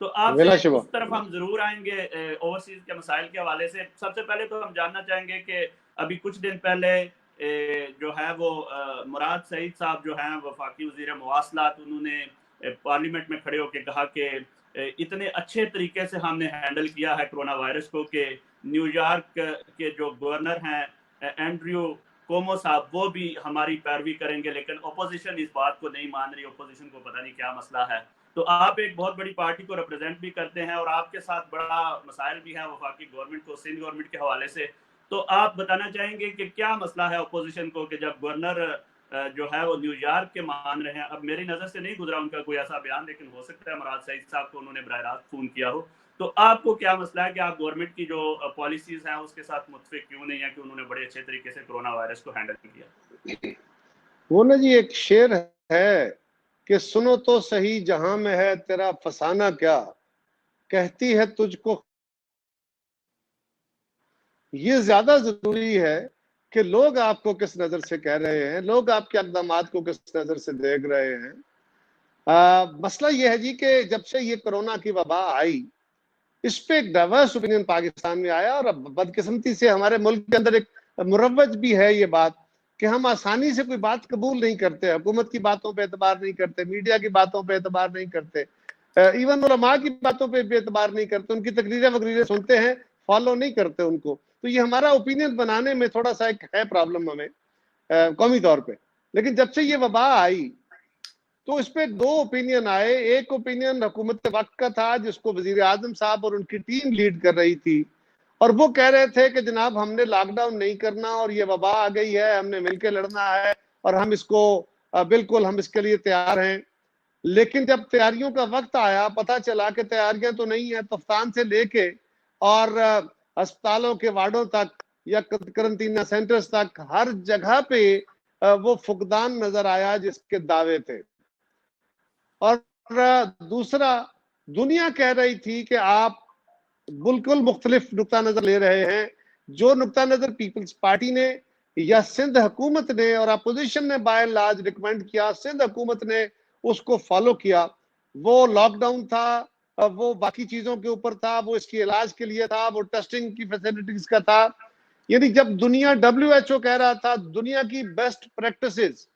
تو آپ بلا سے شبہ اس طرف ہم ضرور آئیں گے اوورسیز کے مسائل کے حوالے سے. سب سے پہلے تو ہم جاننا چاہیں گے کہ ابھی کچھ دن پہلے جو ہے وہ مراد سعید صاحب جو ہیں وفاقی وزیر مواصلات, انہوں نے پارلیمنٹ میں کھڑے ہو کے کہا کہ اتنے اچھے طریقے سے ہم نے ہینڈل کیا ہے کرونا وائرس کو کہ نیو یارک کے جو گورنر ہیں اینڈریو کومو صاحب, وہ بھی ہماری پیروی کریں گے, لیکن اپوزیشن اس بات کو نہیں مان رہی. اپوزیشن کو پتہ نہیں کیا مسئلہ ہے. تو آپ ایک بہت بڑی پارٹی کو ریپرزینٹ بھی کرتے ہیں اور آپ کے ساتھ بڑا مسائل بھی ہیں وفاقی گورنمنٹ کو, سندھ گورنمنٹ کے حوالے سے. تو آپ بتانا چاہیں گے کہ کیا مسئلہ ہے اپوزیشن کو کہ جب گورنر جو ہے وہ نیو یارک کے مان رہے ہیں. اب میری نظر سے نہیں گزرا ان کا کوئی ایسا بیان, لیکن ہو سکتا ہے مراد سعید صاحب کو انہوں نے براہ راست فون کیا ہو. تو آپ کو کیا مسئلہ ہے کہ آپ گورنمنٹ کی جو پالیسیز ہیں اس کے ساتھ متفق کیوں نہیں ہے کہ انہوں نے بڑے اچھے طریقے سے کرونا وائرس کو ہینڈل کیا؟ وہ نا جی ایک شعر ہے کہ سنو تو صحیح جہاں میں ہے تیرا فسانہ کیا, کہتی ہے تجھ کو. یہ زیادہ ضروری ہے کہ لوگ آپ کو کس نظر سے کہہ رہے ہیں, لوگ آپ کے اقدامات کو کس نظر سے دیکھ رہے ہیں. مسئلہ یہ ہے جی کہ جب سے یہ کرونا کی وبا آئی اس پہ ایک ڈائیورس اوپینین پاکستان میں آیا, اور بدقسمتی سے ہمارے ملک کے اندر ایک مروج بھی ہے یہ بات کہ ہم آسانی سے کوئی بات قبول نہیں کرتے, حکومت کی باتوں پہ اعتبار نہیں کرتے, میڈیا کی باتوں پہ اعتبار نہیں کرتے, ایون علماء کی باتوں پہ بھی اعتبار نہیں کرتے, ان کی تقریریں سنتے ہیں, فالو نہیں کرتے ان کو. تو یہ ہمارا اوپینین بنانے میں تھوڑا سا ایک ہے پرابلم ہمیں قومی طور پہ. لیکن جب سے یہ وبا آئی تو اس پہ دو اوپینین آئے. ایک اوپینین حکومت وقت کا تھا جس کو وزیر اعظم صاحب اور ان کی ٹیم لیڈ کر رہی تھی, اور وہ کہہ رہے تھے کہ جناب ہم نے لاک ڈاؤن نہیں کرنا اور یہ وبا آ گئی ہے, ہم نے مل کے لڑنا ہے اور ہم اس کو بالکل ہم اس کے لیے تیار ہیں. لیکن جب تیاریوں کا وقت آیا پتہ چلا کہ تیاریاں تو نہیں ہیں. تفتان سے لے کے اور ہسپتالوں کے وارڈوں تک یا کرنٹینا سینٹرز تک ہر جگہ پہ وہ فقدان نظر آیا جس کے دعوے تھے. اور دوسرا دنیا کہہ رہی تھی کہ آپ بالکل مختلف نقطہ نظر لے رہے ہیں. جو نقطہ نظر پیپلز پارٹی نے یا سندھ حکومت نے اور اپوزیشن نے بائی لارج ریکمینڈ کیا, سندھ حکومت نے اس کو فالو کیا. وہ لاک ڈاؤن تھا, وہ باقی چیزوں کے اوپر تھا, وہ اس کی علاج کے لیے تھا, وہ ٹیسٹنگ کی فیسلٹیز کا تھا. یعنی جب دنیا WHO کہہ رہا تھا دنیا کی بیسٹ پریکٹسز,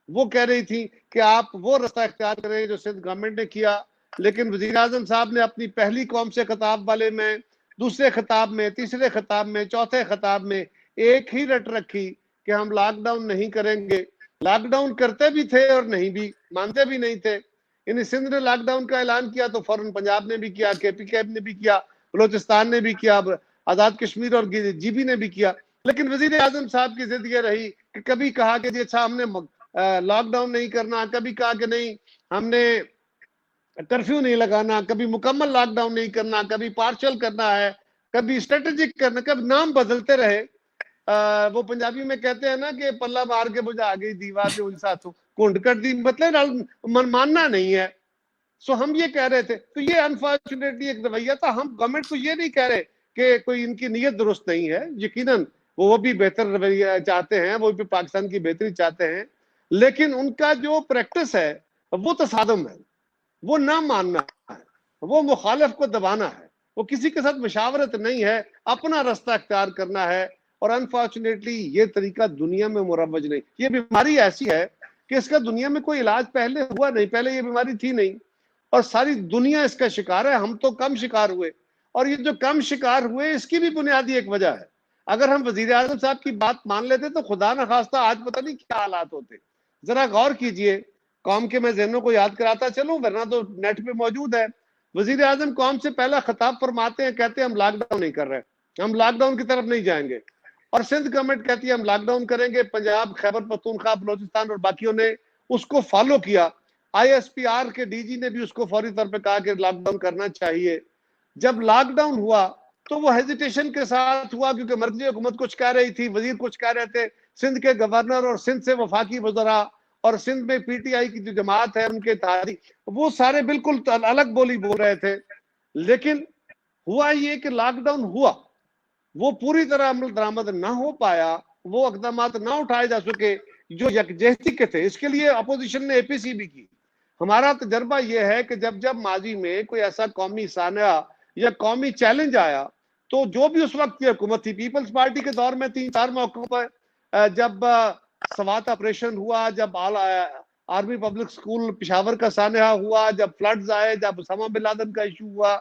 وہ کہہ رہی تھی کہ آپ وہ رستہ اختیار کریں جو سندھ گورنمنٹ نے کیا. لیکن وزیر اعظم صاحب نے اپنی پہلی قوم سے خطاب والے میں, دوسرے خطاب میں, تیسرے خطاب میں, چوتھے خطاب میں ایک ہی رٹ رکھی کہ ہم لاک ڈاؤن نہیں کریں گے. لاک ڈاؤن کرتے بھی تھے اور نہیں بھی مانتے بھی نہیں تھے. یعنی سندھ نے لاک ڈاؤن کا اعلان کیا تو فوراً پنجاب نے بھی کیا, KPKM نے بھی کیا, بلوچستان نے بھی کیا, آزاد کشمیر اور GB نے بھی کیا. لیکن وزیر اعظم صاحب کی ضد یہ رہی کہ کبھی کہا کہ جی اچھا ہم نے لاک ڈاؤن نہیں کرنا, کبھی کہا کہ نہیں ہم نے کرفیو نہیں لگانا, کبھی مکمل لاک ڈاؤن نہیں کرنا, کبھی پارشل کرنا ہے, کبھی اسٹریٹجک کرنا, کبھی نام بدلتے رہے. وہ پنجابی میں کہتے ہیں نا کہ پلہ مار کے بجھا گئی دیوار جو ان ساتھوں کونڈ کر دی, مطلب ماننا نہیں ہے. سو ہم یہ کہہ رہے تھے. تو یہ انفارچونیٹلی ایک رویہ تھا. ہم گورنمنٹ کو یہ نہیں کہہ رہے کہ کوئی ان کی نیت درست نہیں ہے, یقیناً وہ بھی بہتر رویہ چاہتے ہیں, وہ بھی پاکستان کی بہتری چاہتے ہیں, لیکن ان کا جو پریکٹس ہے وہ تصادم ہے, وہ نہ ماننا ہے, وہ مخالف کو دبانا ہے, وہ کسی کے ساتھ مشاورت نہیں ہے, اپنا رستہ اختیار کرنا ہے. اور انفارچونیٹلی یہ طریقہ دنیا میں مروج نہیں. یہ بیماری ایسی ہے کہ اس کا دنیا میں کوئی علاج پہلے ہوا نہیں, پہلے یہ بیماری تھی نہیں, اور ساری دنیا اس کا شکار ہے. ہم تو کم شکار ہوئے, اور یہ جو کم شکار ہوئے اس کی بھی بنیادی ایک وجہ ہے. اگر ہم وزیر اعظم صاحب کی بات مان لیتے تو خدا نخواستہ آج پتہ نہیں کیا حالات ہوتے. ذرا غور کیجئے, قوم کے میں ذہنوں کو یاد کراتا چلوں, ورنہ تو نیٹ پہ موجود ہے. وزیر اعظم قوم سے پہلا خطاب فرماتے ہیں, کہتے ہیں ہم لاک ڈاؤن نہیں کر رہے, ہم لاک ڈاؤن کی طرف نہیں جائیں گے. اور سندھ گورنمنٹ کہتی ہے ہم لاک ڈاؤن کریں گے. پنجاب, خیبر پختونخوا, بلوچستان اور باقیوں نے اس کو فالو کیا. ISPR کے DG نے بھی اس کو فوری طور پہ کہا کہ لاک ڈاؤن کرنا چاہیے. جب لاک ڈاؤن ہوا تو وہ ہیزیٹیشن کے ساتھ ہوا, کیونکہ مرکزی حکومت کچھ کہہ رہی تھی, وزیر کچھ کہہ رہے تھے, سندھ کے گورنر اور سندھ سے وفاقی وزراء اور سندھ میں PTI کی جو جماعت ہے ان کے اتحادی, وہ سارے بالکل الگ بولی بول رہے تھے. لیکن ہوا یہ کہ لاک ڈاؤن ہوا, وہ پوری طرح عمل درآمد نہ ہو پایا, وہ اقدامات نہ اٹھائے جا سکے جو یکجہتی کے تھے. اس کے لیے اپوزیشن نے APC بھی کی, ہمارا تجربہ یہ ہے کہ جب جب ماضی میں کوئی ایسا قومی سانحہ یا قومی چیلنج آیا تو جو بھی اس وقت کی حکومت تھی، پیپلز پارٹی کے دور میں 3-4 موقعوں پر جب سوات آپریشن ہوا، جب آرمی پبلک سکول پشاور کا سانحہ ہوا، جب فلڈز آئے، جب اسامہ بن لادن کا ایشو ہوا،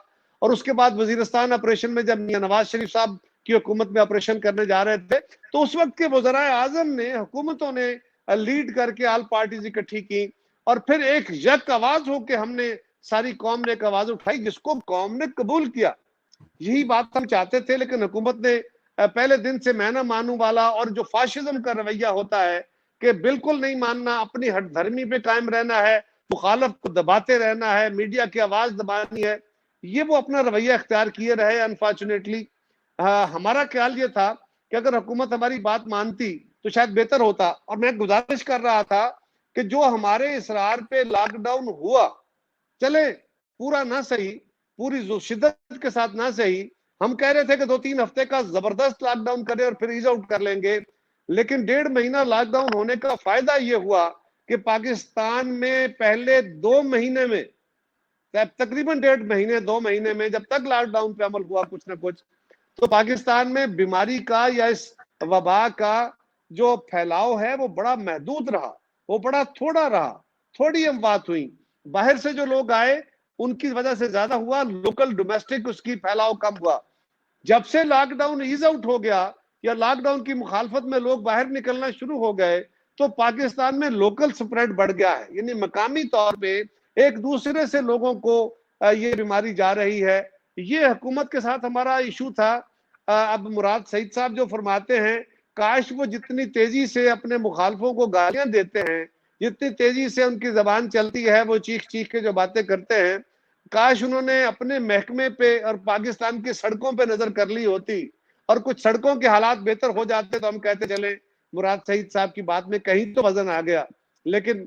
اور اس کے بعد وزیرستان آپریشن میں جب میاں نواز شریف صاحب کی حکومت میں آپریشن کرنے جا رہے تھے، تو اس وقت کے وزرائے اعظم نے، حکومتوں نے لیڈ کر کے آل پارٹیز اکٹھی کی، اور پھر ایک یک آواز ہو کے ہم نے، ساری قوم نے ایک آواز اٹھائی جس کو قوم نے قبول کیا۔ یہی بات ہم چاہتے تھے، لیکن حکومت نے پہلے دن سے میں نہ مانوں والا، اور جو فاشزم کا رویہ ہوتا ہے کہ بالکل نہیں ماننا، اپنی ہٹ دھرمی پہ قائم رہنا ہے، مخالف کو دباتے رہنا ہے، میڈیا کی آواز دبانی ہے، یہ وہ اپنا رویہ اختیار کیے رہے۔ انفارچونیٹلی ہمارا خیال یہ تھا کہ اگر حکومت ہماری بات مانتی تو شاید بہتر ہوتا، اور میں گزارش کر رہا تھا کہ جو ہمارے اصرار پہ لاک ڈاؤن ہوا، چلے پورا نہ صحیح، پوری شدت کے ساتھ نہ صحیح، ہم کہہ رہے تھے کہ 2-3 ہفتے کا زبردست لاک ڈاؤن کریں اور پھر ایز آؤٹ کر لیں گے، لیکن 1.5 مہینہ لاک ڈاؤن ہونے کا فائدہ یہ ہوا کہ پاکستان میں پہلے 2 مہینے میں، تقریباً 1.5 مہینے 2 مہینے میں، جب تک لاک ڈاؤن پہ عمل ہوا کچھ نہ کچھ، تو پاکستان میں بیماری کا یا اس وبا کا جو پھیلاؤ ہے وہ بڑا محدود رہا، وہ بڑا تھوڑا رہا، تھوڑی اموات ہوئی، باہر سے جو لوگ آئے ان کی وجہ سے زیادہ ہوا، لوکل ڈومیسٹک اس کی پھیلاؤ کم ہوا۔ جب سے لاک ڈاؤن ایز آؤٹ ہو گیا یا لاک ڈاؤن کی مخالفت میں لوگ باہر نکلنا شروع ہو گئے تو پاکستان میں لوکل سپریڈ بڑھ گیا ہے، یعنی مقامی طور پہ ایک دوسرے سے لوگوں کو یہ بیماری جا رہی ہے۔ یہ حکومت کے ساتھ ہمارا ایشو تھا۔ اب مراد سعید صاحب جو فرماتے ہیں کاش وہ جتنی تیزی سے اپنے مخالفوں کو گالیاں دیتے ہیں، جتنی تیزی سے ان کی زبان چلتی ہے، وہ چیخ چیخ کے جو باتیں کرتے ہیں، کاش انہوں نے اپنے محکمے پہ اور پاکستان کی سڑکوں پہ نظر کر لی ہوتی اور کچھ سڑکوں کے حالات بہتر ہو جاتے تو ہم کہتے چلیں مراد سعید صاحب کی بات میں کہیں تو وزن آ گیا۔ لیکن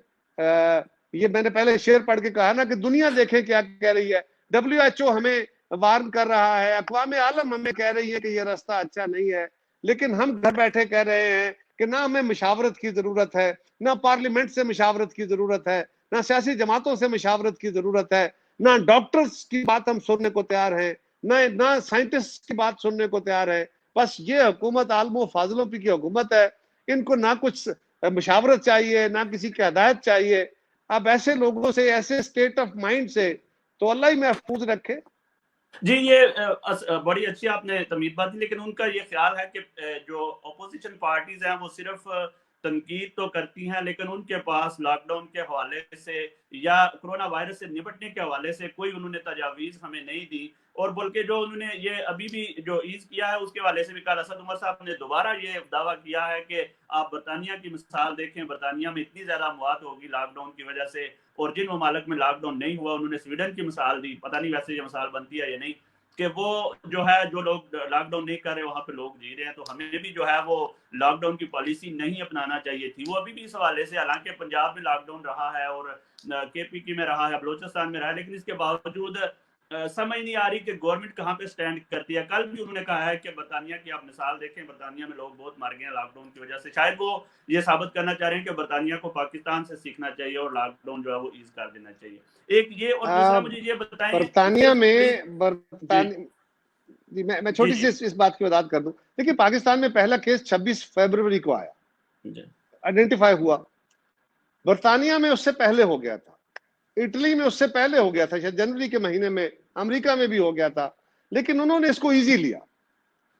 یہ میں نے پہلے شعر پڑھ کے کہا نا کہ دنیا دیکھیں کیا کہہ رہی ہے، WHO ہمیں وارن کر رہا ہے، اقوام عالم ہمیں کہہ رہی ہے کہ یہ راستہ اچھا نہیں ہے، لیکن ہم گھر بیٹھے کہہ رہے ہیں کہ نہ ہمیں مشاورت کی ضرورت ہے، نہ پارلیمنٹ سے مشاورت کی ضرورت ہے، نہ سیاسی جماعتوں سے مشاورت کی ضرورت ہے، نہ ڈاکٹرز کی بات ہم سننے کو تیار ہیں، نہ سائنٹسٹ کی بات سننے کو تیار ہے۔ بس یہ حکومت عالم و فاضلوں کی حکومت ہے، ان کو نہ کچھ مشاورت چاہیے، نہ کسی کی ہدایت چاہیے۔ اب ایسے لوگوں سے، ایسے سٹیٹ آف مائنڈ سے تو اللہ ہی محفوظ رکھے۔ جی، یہ بڑی اچھی آپ نے تمہید بات دی، لیکن ان کا یہ خیال ہے کہ جو اپوزیشن پارٹیز ہیں وہ صرف تنقید تو کرتی ہیں، لیکن ان کے پاس لاک ڈاؤن کے حوالے سے یا کرونا وائرس سے نپٹنے کے حوالے سے کوئی انہوں نے تجاویز ہمیں نہیں دی، اور بلکہ جو انہوں نے یہ ابھی بھی جو ایز کیا ہے اس کے حوالے سے بھی کل اسد عمر صاحب نے دوبارہ یہ دعویٰ کیا ہے کہ آپ برطانیہ کی مثال دیکھیں، برطانیہ میں اتنی زیادہ اموات ہوگی لاک ڈاؤن کی وجہ سے، اور جن ممالک میں لاک ڈاؤن نہیں ہوا انہوں نے سویڈن کی مثال دی، پتہ نہیں ویسے یہ مثال بنتی ہے یا نہیں، کہ وہ جو ہے جو لوگ لاک ڈاؤن نہیں کر رہے وہاں پہ لوگ جی رہے ہیں، تو ہمیں بھی جو ہے وہ لاک ڈاؤن کی پالیسی نہیں اپنانا چاہیے تھی۔ وہ ابھی بھی اس حوالے سے، حالانکہ پنجاب میں لاک ڈاؤن رہا ہے اور KPK میں رہا ہے، بلوچستان میں رہا ہے، لیکن اس کے باوجود سمجھ نہیں آ رہی کہ گورنمنٹ کہاں پہ سٹینڈ کرتی ہے۔ کل بھی انہوں نے کہا ہے کہ برطانیہ کی آپ مثال دیکھیں، برطانیہ میں لوگ بہت مر گئے ہیں لاک ڈاؤن کی وجہ سے، شاید وہ یہ ثابت کرنا چاہ رہے ہیں کہ برطانیہ کو پاکستان سے سیکھنا چاہیے اور لاک ڈاؤن جو ہے وہ ایز کر دینا چاہیے۔ ایک یہ، اور دوسرا مجھے یہ بتائیں برطانیہ میں میں چھوٹی جی سی اس بات کی وضاحت کر دوں۔ دیکھیے پاکستان میں پہلا کیس 26 فروری کو آیا، آئیڈینٹیفائی ہوا۔ برطانیہ میں اس سے پہلے ہو گیا تھا، اٹلی میں اس سے پہلے ہو گیا تھا، شاید جنوری کے مہینے میں امریکہ میں بھی ہو گیا تھا، لیکن انہوں نے اس کو ایزی لیا،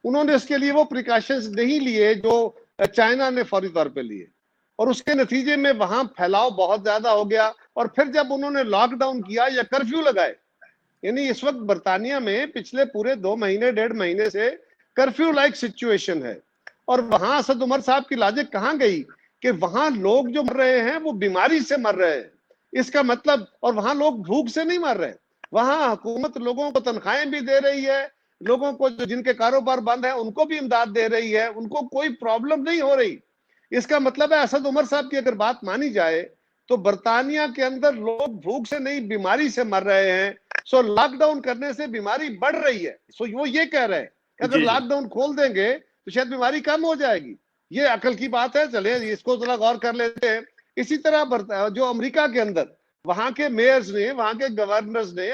انہوں نے اس کے لیے وہ پریکاشنز نہیں لیے جو چائنا نے فوری طور پہ لیے، اور اس کے نتیجے میں وہاں پھیلاؤ بہت زیادہ ہو گیا۔ اور پھر جب انہوں نے لاک ڈاؤن کیا یا کرفیو لگائے، یعنی اس وقت برطانیہ میں پچھلے پورے 2 مہینے 1.5 مہینے سے کرفیو لائک سچویشن ہے، اور وہاں اسد عمر صاحب کی لاجک کہاں گئی کہ وہاں لوگ جو مر رہے ہیں وہ بیماری سے مر رہے ہیں، اس کا مطلب، اور وہاں لوگ بھوک سے نہیں مر رہے، وہاں حکومت لوگوں کو تنخواہیں بھی دے رہی ہے، لوگوں کو جن کے کاروبار بند ہیں ان کو بھی امداد دے رہی ہے، ان کو کوئی پرابلم نہیں ہو رہی۔ اس کا مطلب ہے اسد عمر صاحب کی اگر بات مانی جائے تو برطانیہ کے اندر لوگ بھوک سے نہیں بیماری سے مر رہے ہیں، سو لاک ڈاؤن کرنے سے بیماری بڑھ رہی ہے۔ سو وہ یہ کہہ رہے ہیں کہ اگر لاک ڈاؤن کھول دیں گے تو شاید بیماری کم ہو جائے گی۔ یہ عقل کی بات ہے، چلیں اس کو ذرا غور کر لیتے ہیں۔ اسی طرح جو امریکہ کے اندر وہاں کے میئرز نے، وہاں کے گورنرز نے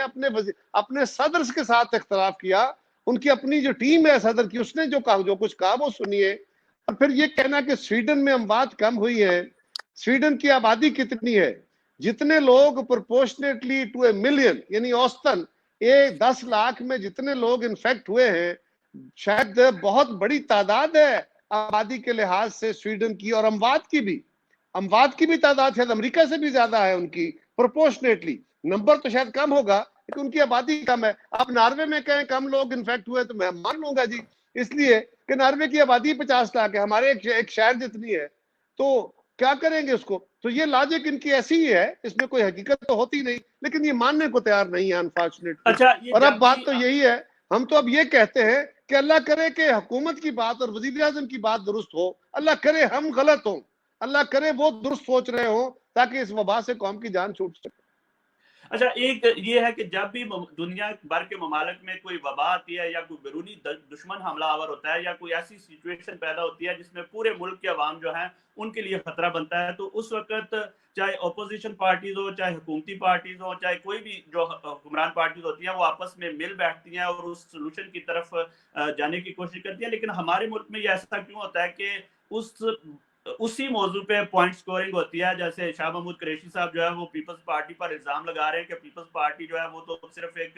اپنے صدر کے ساتھ اختلاف کیا. ان کی اپنی جو ٹیم ہے صدر کی، اس نے جو کچھ کہا وہ سنیے. اور پھر یہ کہنا کہ سویڈن میں اموات کم ہوئی ہیں. سویڈن کی آبادی کتنی ہے؟ جتنے لوگ پرپورشنیٹلی ٹو اے ملین، یعنی اوسطاً 10 لاکھ میں جتنے لوگ انفیکٹ ہوئے ہیں، شاید بہت بڑی تعداد ہے آبادی کے لحاظ سے سویڈن کی. اور اموات کی بھی تعداد شاید امریکہ سے بھی زیادہ ہے ان کی پروپورشنیٹلی. نمبر تو شاید کم ہوگا لیکن ان کی آبادی کم ہے. آپ ناروے میں کہیں کم لوگ انفیکٹ ہوئے تو میں مان لوں گا جی، اس لیے کہ ناروے کی آبادی 50 لاکھ ہے، ہمارے ایک شہر جتنی ہے. تو کیا کریں گے اس کو؟ تو یہ لاجک ان کی ایسی ہی ہے، اس میں کوئی حقیقت تو ہوتی نہیں، لیکن یہ ماننے کو تیار نہیں ہے انفارچونیٹلی. اچھا، یہ اور اب جب بات بھی تو یہی ہے، ہم تو اب یہ کہتے ہیں کہ اللہ کرے کہ حکومت کی بات اور وزیر اعظم کی بات درست ہو، اللہ کرے ہم غلط ہوں، اللہ کرے وہ درست سوچ رہے ہوں تاکہ اس وبا سے قوم کی جان چھوٹ سکے. اچھا، ایک یہ ہے کہ جب بھی دنیا بھر کے ممالک میں کوئی وبا آتی ہے یا کوئی بیرونی دشمن حملہ آور ہوتا ہے یا کوئی ایسی سچویشن پیدا ہوتی ہے جس میں پورے ملک کے عوام جو ہیں ان کے لیے خطرہ بنتا ہے، تو اس وقت چاہے اپوزیشن پارٹیز ہو، چاہے حکومتی پارٹیز ہو، چاہے کوئی بھی جو حکمران پارٹیز ہوتی ہیں، وہ آپس میں مل بیٹھتی ہیں اور اس سولوشن کی طرف جانے کی کوشش کرتی ہیں. لیکن ہمارے ملک میں یہ ایسا کیوں ہوتا ہے کہ اسی موضوع پہ پوائنٹ سکورنگ ہوتی ہے؟ جیسے شاہ محمود قریشی صاحب جو ہے وہ پیپلز پارٹی پر الزام لگا رہے ہیں کہ پیپلز پارٹی جو ہے وہ تو صرف ایک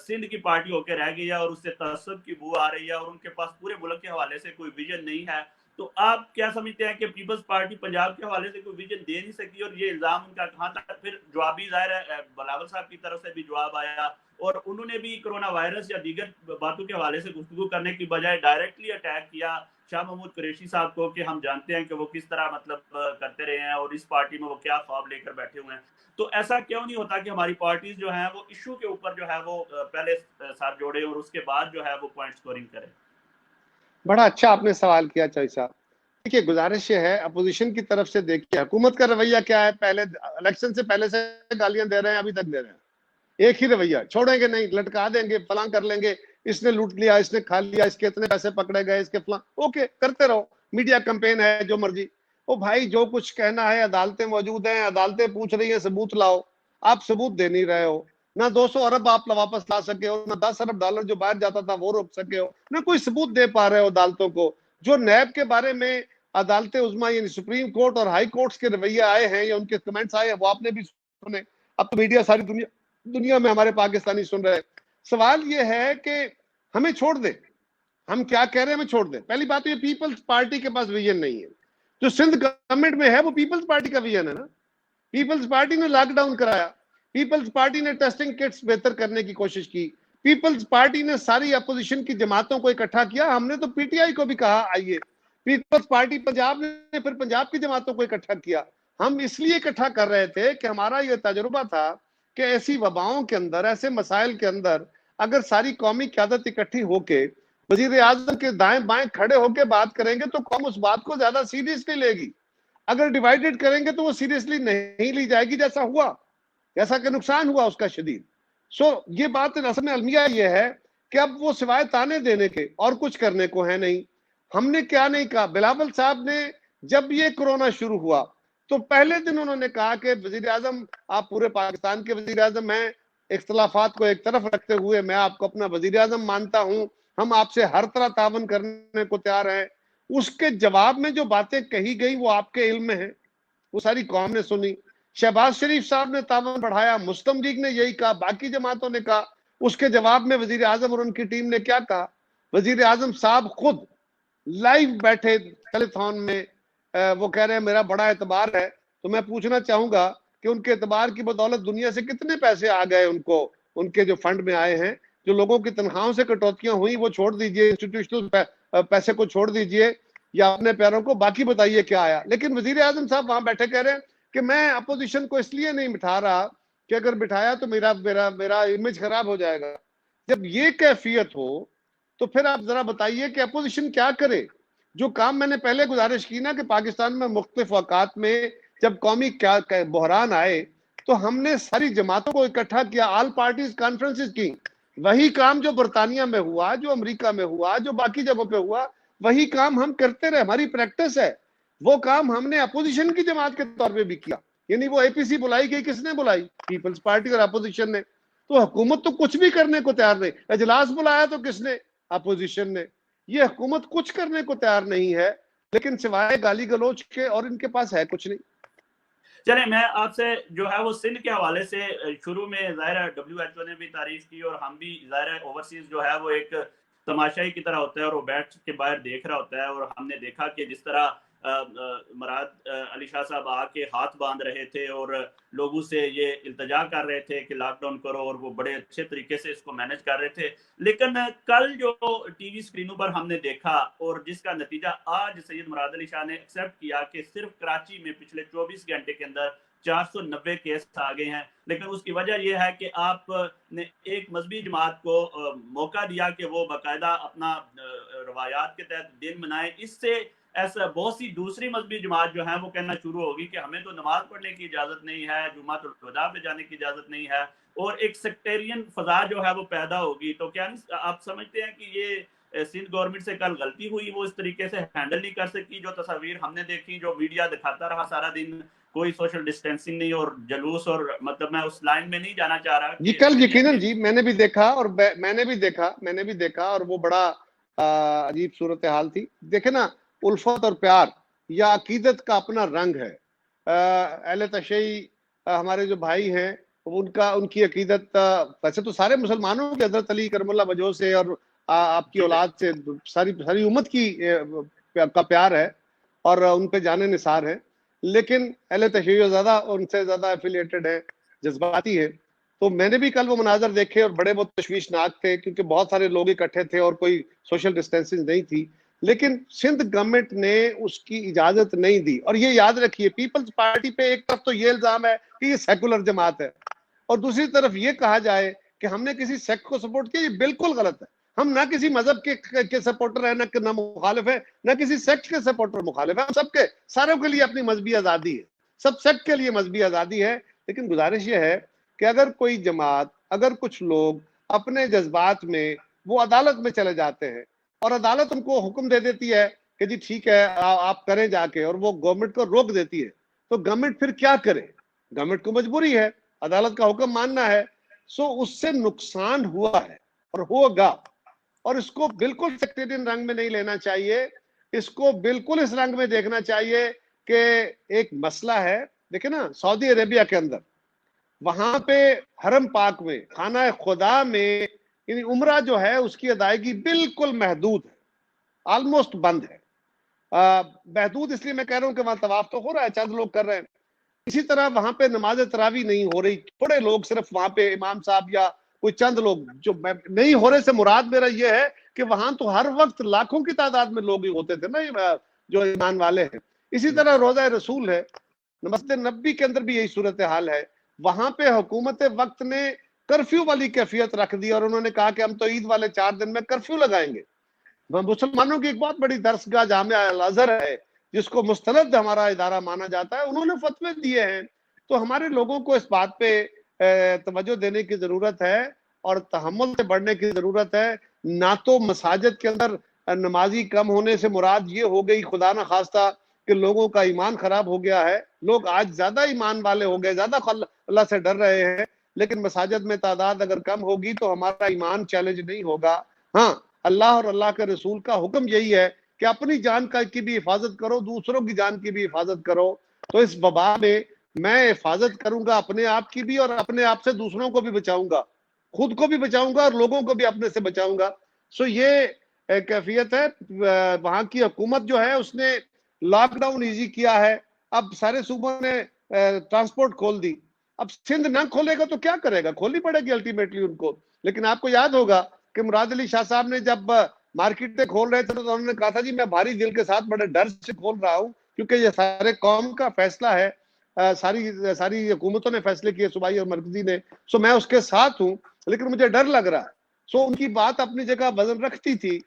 سندھ کی پارٹی ہو کے رہ گئی ہے اور اس سے تعصب کی بو آ رہی ہے اور ان کے پاس پورے ملک کے حوالے سے کوئی ویژن نہیں ہے. تو آپ کیا سمجھتے ہیں کہ پیپلز پارٹی پنجاب کے حوالے سے کوئی ویژن دے نہیں سکی؟ اور یہ الزام ان کا کہاں تک؟ پھر جوابی ظاہر ہے بلاول صاحب کی طرف سے بھی جواب آیا اور انہوں نے بھی کرونا وائرس یا دیگر باتوں کے حوالے سے گفتگو کرنے کی بجائے ڈائریکٹلی اٹیک کیا شاہ محمود قریشی صاحب کو کہ ہم جانتے ہیں کہ وہ کس طرح مطلب کرتے رہے ہیں اور اس پارٹی میں وہ کیا خواب لے کر بیٹھے ہوئے ہیں. تو ایسا کیوں نہیں ہوتا کہ ہماری پارٹیز جو ہیں وہ ایشو کے اوپر جو ہے وہ پہلے ساتھ جوڑے اور اس کے بعد جو ہے وہ پوائنٹ سکورنگ کرے؟ بڑا اچھا آپ نے سوال کیا چوئی صاحب. دیکھیے گزارش یہ ہے اپوزیشن کی طرف سے، دیکھیے حکومت کا رویہ کیا ہے. پہلے الیکشن سے پہلے سے گالیاں دے رہے ہیں، ابھی تک دے رہے ہیں. ایک ہی رویہ، چھوڑیں گے نہیں، لٹکا دیں گے، فلاں کر لیں گے، اس نے لوٹ لیا، اس نے کھا لیا، اس کے اتنے پیسے پکڑے گئے، اس کے فلاں. اوکے کرتے رہو، میڈیا کمپین ہے جو مرضی. او بھائی جو کچھ کہنا ہے، عدالتیں موجود ہیں، عدالتیں پوچھ رہی ہیں ثبوت لاؤ. آپ ثبوت دے نہیں رہے ہو. نہ 200 ارب آپ واپس لا سکے ہو، نہ 10 ارب ڈالر جو باہر جاتا تھا وہ روک سکے ہو، نہ کوئی ثبوت دے پا رہے ہو عدالتوں کو. جو نیب کے بارے میں عدالت عظمیٰ یعنی سپریم کورٹ اور ہائی کورٹس کے رویے آئے ہیں یا ان کے کمنٹس آئے ہیں وہ آپ نے بھی سنے. اب تو میڈیا ساری دنیا میں ہمارے پاکستانی سن رہے ہیں. سوال یہ ہے کہ ہمیں چھوڑ دیں، ہم کیا کہہ رہے ہیں ہمیں چھوڑ دیں. پہلی بات تو یہ پیپلز پارٹی کے پاس ویژن نہیں ہے. جو سندھ گورنمنٹ میں ہے وہ پیپلز پارٹی کا ویژن ہے نا. پیپلز پارٹی نے لاک ڈاؤن کرایا، پیپلز پارٹی نے ٹیسٹنگ کٹس بہتر کرنے کی کوشش کی، پیپلز پارٹی نے ساری اپوزیشن کی جماعتوں کو اکٹھا کیا. ہم نے تو پی ٹی آئی کو بھی کہا آئیے. پیپلز پارٹی پنجاب نے پھر پنجاب کی جماعتوں کو اکٹھا کیا. ہم اس لیے اکٹھا کر رہے تھے کہ ہمارا یہ تجربہ تھا کہ ایسی وباؤں کے اندر، ایسے مسائل کے اندر اگر ساری قومی قیادت اکٹھی ہو کے وزیر اعظم کے دائیں بائیں کھڑے ہو کے بات کریں گے تو قوم اس بات کو زیادہ سیریسلی لے گی. اگر ڈیوائیڈڈ کریں گے تو وہ سیریسلی نہیں لی جائے گی، جیسا ہوا، جیسا کہ نقصان ہوا اس کا شدید. یہ بات اصل میں المیہ یہ ہے کہ اب وہ سوائے تانے دینے کے اور کچھ کرنے کو ہے نہیں. ہم نے کیا نہیں کہا. بلاول صاحب نے جب یہ کرونا شروع ہوا تو پہلے دن انہوں نے کہا کہ وزیر اعظم آپ پورے پاکستان کے وزیر اعظم ہیں، اختلافات کو ایک طرف رکھتے ہوئے میں آپ کو اپنا وزیر اعظم مانتا ہوں، ہم آپ سے ہر طرح تعاون کرنے کو تیار ہیں. اس کے جواب میں جو باتیں کہی گئی وہ آپ کے علم میں ہیں، وہ ساری قوم نے سنی. شہباز شریف صاحب نے تعاون بڑھایا، مسلم لیگ نے یہی کہا، باقی جماعتوں نے کہا. اس کے جواب میں وزیر اعظم اور ان کی ٹیم نے کیا کہا؟ وزیر اعظم صاحب خود لائیو بیٹھے ٹیلی تھون میں، وہ کہہ رہے ہیں میرا بڑا اعتبار ہے. تو میں پوچھنا چاہوں گا کہ ان کے اعتبار کی بدولت دنیا سے کتنے پیسے آ گئے ان کو، ان کے جو فنڈ میں آئے ہیں. جو لوگوں کی تنخواہوں سے کٹوتیاں ہوئی وہ چھوڑ دیجئے، انسٹیٹیوشنل پیسے کو چھوڑ دیجئے یا اپنے پیروں کو، باقی بتائیے کیا آیا. لیکن وزیر اعظم صاحب وہاں بیٹھے کہہ رہے ہیں کہ میں اپوزیشن کو اس لیے نہیں بٹھا رہا کہ اگر بٹھایا تو میرا امیج خراب ہو جائے گا. جب یہ کیفیت ہو تو پھر آپ ذرا بتائیے کہ اپوزیشن کیا کرے. جو کام میں نے پہلے گزارش کی نا کہ پاکستان میں مختلف اوقات میں جب قومی بحران آئے تو ہم نے ساری جماعتوں کو اکٹھا کیا، آل پارٹیز کانفرنسز کی. وہی کام جو برطانیہ میں ہوا، جو امریکہ میں ہوا، جو باقی جگہوں پہ ہوا، وہی کام ہم کرتے رہے، ہماری پریکٹس ہے. وہ کام ہم نے اپوزیشن کی جماعت کے طور پہ بھی کیا. یعنی وہ APC بلائی گئی، کس نے بلائی؟ پیپلز پارٹی اور اپوزیشن نے. تو حکومت تو کچھ بھی کرنے کو تیار نہیں. اجلاس بلایا تو کس نے؟ اپوزیشن نے. یہ حکومت کچھ کرنے کو تیار نہیں ہے لیکن سوائے گالی گلوچ کے اور ان کے پاس ہے کچھ نہیں. چلیں میں آپ سے جو ہے وہ سندھ کے حوالے سے شروع میں ظاہر ہے WHO نے بھی تعریف کی اور ہم بھی ظاہر ہے اوورسیز جو ہے وہ ایک تماشائی کی طرح ہوتا ہے اور وہ بیٹھ کے باہر دیکھ رہا ہوتا ہے، اور ہم نے دیکھا کہ جس طرح مراد علی شاہ صاحب آ کے ہاتھ باندھ رہے تھے اور لوگوں سے یہ التجا کر رہے تھے کہ لاک ڈاؤن کرو، اور وہ بڑے اچھے طریقے سے اس کو مینج کر رہے تھے. لیکن کل جو ٹی وی سکرینوں پر ہم نے دیکھا اور جس کا نتیجہ آج سید مراد علی شاہ نے ایکسیپٹ کیا کہ صرف کراچی میں پچھلے 24 گھنٹے کے اندر 490 کیس آ گئے ہیں، لیکن اس کی وجہ یہ ہے کہ آپ نے ایک مذہبی جماعت کو موقع دیا کہ وہ باقاعدہ اپنا روایات کے تحت دن منائے. اس سے ایسا بہت سی دوسری مذہبی جماعت جو ہیں وہ کہنا شروع ہوگی کہ ہمیں تو نماز پڑھنے کی اجازت نہیں ہے، جمعۃ الوداع پہ جانے کی اجازت نہیں ہے، اور ایک سیکٹیرین فضا جو ہے وہ پیدا ہوگی. تو کیا آپ سمجھتے ہیں کہ یہ سندھ گورنمنٹ سے کل غلطی ہوئی، وہ اس طریقے سے ہینڈل نہیں کر سکی؟ جو تصاویر ہم نے دیکھی، جو میڈیا دکھاتا رہا سارا دن، کوئی سوشل ڈسٹینسنگ نہیں اور جلوس، اور مطلب میں اس لائن میں نہیں جانا چاہ رہا جی کل یقیناً جی میں نے بھی دیکھا اور میں نے بھی دیکھا اور وہ بڑا عجیب صورتحال تھی. دیکھیں نا، الفت اور پیار یا عقیدت کا اپنا رنگ ہے. اہل تشیع ہمارے جو بھائی ہیں ان کی عقیدت، ویسے تو سارے مسلمانوں کے حضرت علی کرم اللہ وجہہ سے اور آپ کی اولاد سے ساری امت کی کا پیار ہے اور ان پہ جانے نثار ہے، لیکن اہل تشیع زیادہ ان سے زیادہ ایفیلیٹڈ ہے، جذباتی ہے. تو میں نے بھی کل وہ مناظر دیکھے اور بڑے بہت تشویشناک تھے کیونکہ بہت سارے لوگ اکٹھے تھے اور کوئی سوشل ڈسٹینسنگ نہیں تھی. لیکن سندھ گورنمنٹ نے اس کی اجازت نہیں دی. اور یہ یاد رکھیے، پیپلز پارٹی پہ ایک طرف تو یہ الزام ہے کہ یہ سیکولر جماعت ہے اور دوسری طرف یہ کہا جائے کہ ہم نے کسی سیکٹ کو سپورٹ کیا. یہ بالکل غلط ہے. ہم نہ کسی مذہب کے سپورٹر ہیں، نہ مخالف ہے، نہ کسی سیکٹ کے سپورٹر مخالف ہے. ہم سب کے ساروں کے لیے اپنی مذہبی آزادی ہے، سب سیکٹ کے لیے مذہبی آزادی ہے. لیکن گزارش یہ ہے کہ اگر کوئی جماعت، اگر کچھ لوگ اپنے جذبات میں وہ عدالت میں چلے جاتے ہیں اور عدالت ان کو حکم دے دیتی ہے کہ جی ٹھیک ہے آپ کریں جا کے، اور وہ گورنمنٹ کو روک دیتی ہے، تو گورنمنٹ پھر کیا کرے؟ گورنمنٹ کو مجبوری ہے عدالت کا حکم ماننا ہے. اس سے نقصان ہوا ہے اور ہوگا، اور اس کو بالکل سیکٹیرین رنگ میں نہیں لینا چاہیے. اس کو بالکل اس رنگ میں دیکھنا چاہیے کہ ایک مسئلہ ہے. دیکھیں نا، سعودی عربیہ کے اندر وہاں پہ حرم پاک میں، خانہ خدا میں، یعنی عمرہ جو ہے اس کی ادائیگی بالکل محدود ہے، آلموسٹ بند ہے. محدود اس لیے میں کہہ رہا ہوں کہ وہاں طواف تو ہو رہا ہے، چند لوگ کر رہے ہیں. اسی طرح وہاں پہ نماز تراویح نہیں ہو رہی، تھوڑے لوگ صرف وہاں پہ امام صاحب یا کوئی چند لوگ جو نہیں ہو رہے. سے مراد میرا یہ ہے کہ وہاں تو ہر وقت لاکھوں کی تعداد میں لوگ ہی ہوتے تھے نا جو ایمان والے ہیں. اسی طرح روضہ رسول ہے، مسجد نبی کے اندر بھی یہی صورتحال ہے. وہاں پہ حکومت وقت نے کرفیو والی کیفیت رکھ دی اور انہوں نے کہا کہ ہم تو عید والے 4 دن میں کرفیو لگائیں گے. مسلمانوں کی ایک بہت بڑی درسگاہ جامعہ الازہر ہے جس کو مستند ہمارا ادارہ مانا جاتا ہے، انہوں نے فتوے دیے ہیں. تو ہمارے لوگوں کو اس بات پہ توجہ دینے کی ضرورت ہے اور تحمل سے بڑھنے کی ضرورت ہے. نہ تو مساجد کے اندر نمازی کم ہونے سے مراد یہ ہو گئی خدا نہ خواستہ کہ لوگوں کا ایمان خراب ہو گیا ہے. لوگ آج زیادہ ایمان والے ہو گئے، زیادہ اللہ سے ڈر رہے ہیں، لیکن مساجد میں تعداد اگر کم ہوگی تو ہمارا ایمان چیلنج نہیں ہوگا. ہاں، اللہ اور اللہ کے رسول کا حکم یہی ہے کہ اپنی جان کی بھی حفاظت کرو، دوسروں کی جان کی بھی حفاظت کرو. تو اس وبا میں حفاظت کروں گا اپنے آپ کی بھی، اور اپنے آپ سے دوسروں کو بھی بچاؤں گا، خود کو بھی بچاؤں گا اور لوگوں کو بھی اپنے سے بچاؤں گا. یہ کیفیت ہے. وہاں کی حکومت جو ہے اس نے لاک ڈاؤن ایزی کیا ہے. اب سارے صوبوں نے ٹرانسپورٹ کھول دی. اب سندھ نہ کھولے گا تو کیا کرے گا؟ کھولنی پڑے گی الٹیمیٹلی ان کو. لیکن آپ کو یاد ہوگا کہ مراد علی شاہ صاحب نے جب مارکیٹیں کھول رہے تھے تو انہوں نے کہا تھا جی میں بھاری دل کے ساتھ بڑے ڈر سے کھول رہا ہوں کیونکہ یہ سارے قوم کا فیصلہ ہے، ساری حکومتوں نے فیصلے کیے، صوبائی اور مرکزی نے. میں اس کے ساتھ ہوں، لیکن مجھے ڈر لگ رہا ہے. ان کی بات اپنی جگہ وزن رکھتی تھی.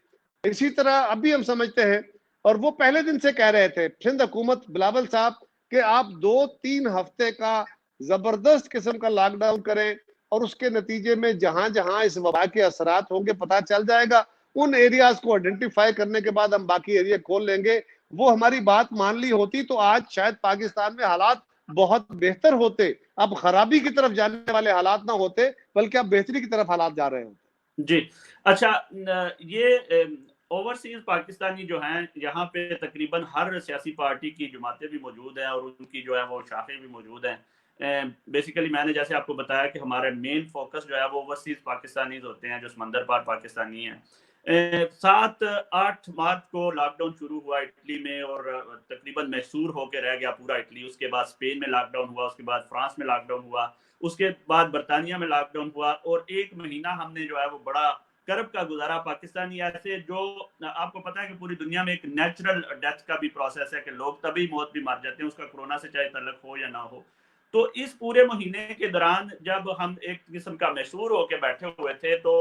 اسی طرح اب بھی ہم سمجھتے ہیں، اور وہ پہلے دن سے کہہ رہے تھے سندھ حکومت، بلاول صاحب، کہ آپ 2-3 ہفتے کا زبردست قسم کا لاک ڈاؤن کریں اور اس کے نتیجے میں جہاں جہاں اس وبا کے اثرات ہوں گے پتہ چل جائے گا. ان ایریاز کو آئیڈینٹیفائی کرنے کے بعد ہم باقی ایریا کھول لیں گے. وہ ہماری بات مان لی ہوتی تو آج شاید پاکستان میں حالات بہت بہتر ہوتے, اب خرابی کی طرف جانے والے حالات نہ ہوتے بلکہ اب بہتری کی طرف حالات جا رہے ہوتے. جی اچھا, یہ اوورسیز پاکستانی جو ہیں یہاں پہ تقریباً ہر سیاسی پارٹی کی جماعتیں بھی موجود ہیں اور ان کی جو ہے وہ شاخیں بھی موجود ہیں. بیسیکلی میں نے جیسے آپ کو بتایا کہ ہمارے مین فوکس جو ہے وہ اوورسیز پاکستانیز ہوتے ہیں جو سمندر پار پاکستانی ہیں. 7-8 مارچ کو لاک ڈاؤن شروع ہوا اٹلی میں اور تقریباً محصور ہو کے رہ گیا پورا اٹلی. اس کے بعد اسپین میں لاک ڈاؤن ہوا, اس کے بعد فرانس میں لاک ڈاؤن ہوا, اس کے بعد برطانیہ میں لاک ڈاؤن ہوا, اور 1 مہینہ ہم نے جو ہے وہ بڑا کرب کا گزارا. پاکستانی ایسے جو آپ کو پتا ہے کہ پوری دنیا میں ایک نیچرل ڈیتھ کا بھی پروسیس ہے کہ لوگ تبھی موت بھی مر جاتے ہیں, اس کا کورونا سے چاہے تعلق ہو یا نہ ہو. تو اس پورے مہینے کے دوران جب ہم ایک قسم کا محصور ہو کے بیٹھے ہوئے تھے تو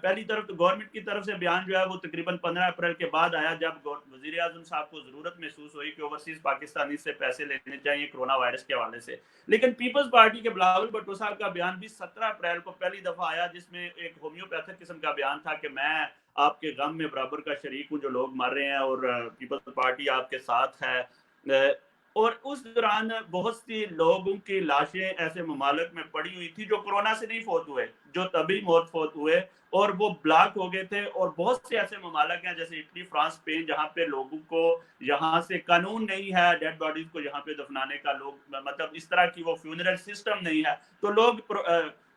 پہلی طرف تو گورنمنٹ کی طرف سے بیان جو ہے وہ تقریباً 15 اپریل کے بعد آیا جب وزیر اعظم صاحب کو ضرورت محسوس ہوئی کہ اوورسیز پاکستانی سے پیسے لینے چاہیے کورونا وائرس کے حوالے سے. لیکن پیپلز پارٹی کے بلاول بھٹو صاحب کا بیان بھی 17 اپریل کو پہلی دفعہ آیا جس میں ایک ہومیوپیتھک قسم کا بیان تھا کہ میں آپ کے غم میں برابر کا شریک ہوں جو لوگ مر رہے ہیں اور پیپلز پارٹی آپ کے ساتھ ہے. اور اس دوران بہت سی لوگوں کی لاشیں ایسے ممالک میں پڑی ہوئی تھی جو کورونا سے نہیں فوت ہوئے, جو تبھی فوت ہوئے اور وہ بلاک ہو گئے تھے. اور بہت سے ایسے ممالک ہیں جیسے اٹلی, فرانس, اسپین جہاں پہ لوگوں کو یہاں سے قانون نہیں ہے ڈیڈ باڈیز کو یہاں پہ دفنانے کا, لوگ مطلب اس طرح کی وہ فیونرل سسٹم نہیں ہے, تو لوگ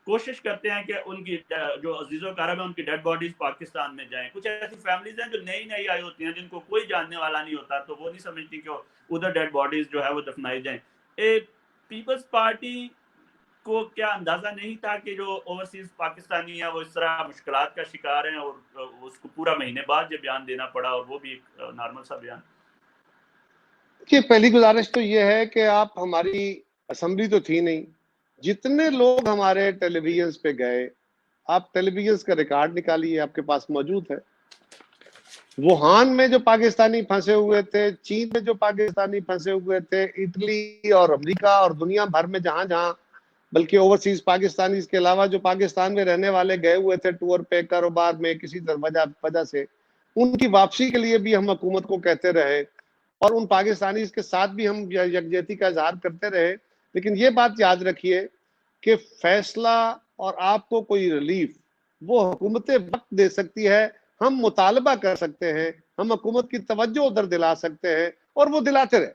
کوشش کرتے ہیں کہ ان کی جو عزیز و اقارب ہیں ان کی ڈیڈ باڈیز پاکستان میں جائیں. کچھ ایسی فیملیز ہیں جو نئی آئی ہوتی ہیں جن کو کوئی جاننے والا نہیں ہوتا, تو وہ نہیں سمجھتی کہ ادھر ڈیڈ باڈیز جو ہے وہ دفنائی جائیں. پیپلز پارٹی کو کیا اندازہ نہیں تھا کہ جو اوورسیز پاکستانی ہیں وہ اس طرح مشکلات کا شکار ہیں, اور اس کو پورا مہینے بعد یہ بیان دینا پڑا, اور وہ بھی ایک نارمل سا بیان. کہ پہلی گزارش تو یہ ہے کہ آپ, ہماری اسمبلی تو تھی نہیں, جتنے لوگ ہمارے ٹیلی ویژنز پہ گئے, آپ ٹیلی ویژنز کا ریکارڈ نکالیے, آپ کے پاس موجود ہے. ووہان میں جو پاکستانی پھنسے ہوئے تھے, چین میں جو پاکستانی پھنسے ہوئے تھے, اٹلی اور امریکہ اور دنیا بھر میں جہاں جہاں, بلکہ اوورسیز پاکستانی کے علاوہ جو پاکستان میں رہنے والے گئے ہوئے تھے ٹور پہ, کاروبار میں کسی وجہ سے, ان کی واپسی کے لیے بھی ہم حکومت کو کہتے رہے اور ان پاکستانی کے ساتھ بھی ہم یکجہتی کا اظہار کرتے رہے. لیکن یہ بات یاد رکھیے کہ فیصلہ اور آپ کو کوئی ریلیف وہ حکومت وقت دے سکتی ہے. ہم مطالبہ کر سکتے ہیں, ہم حکومت کی توجہ ادھر دلا سکتے ہیں اور وہ دلاتے رہے.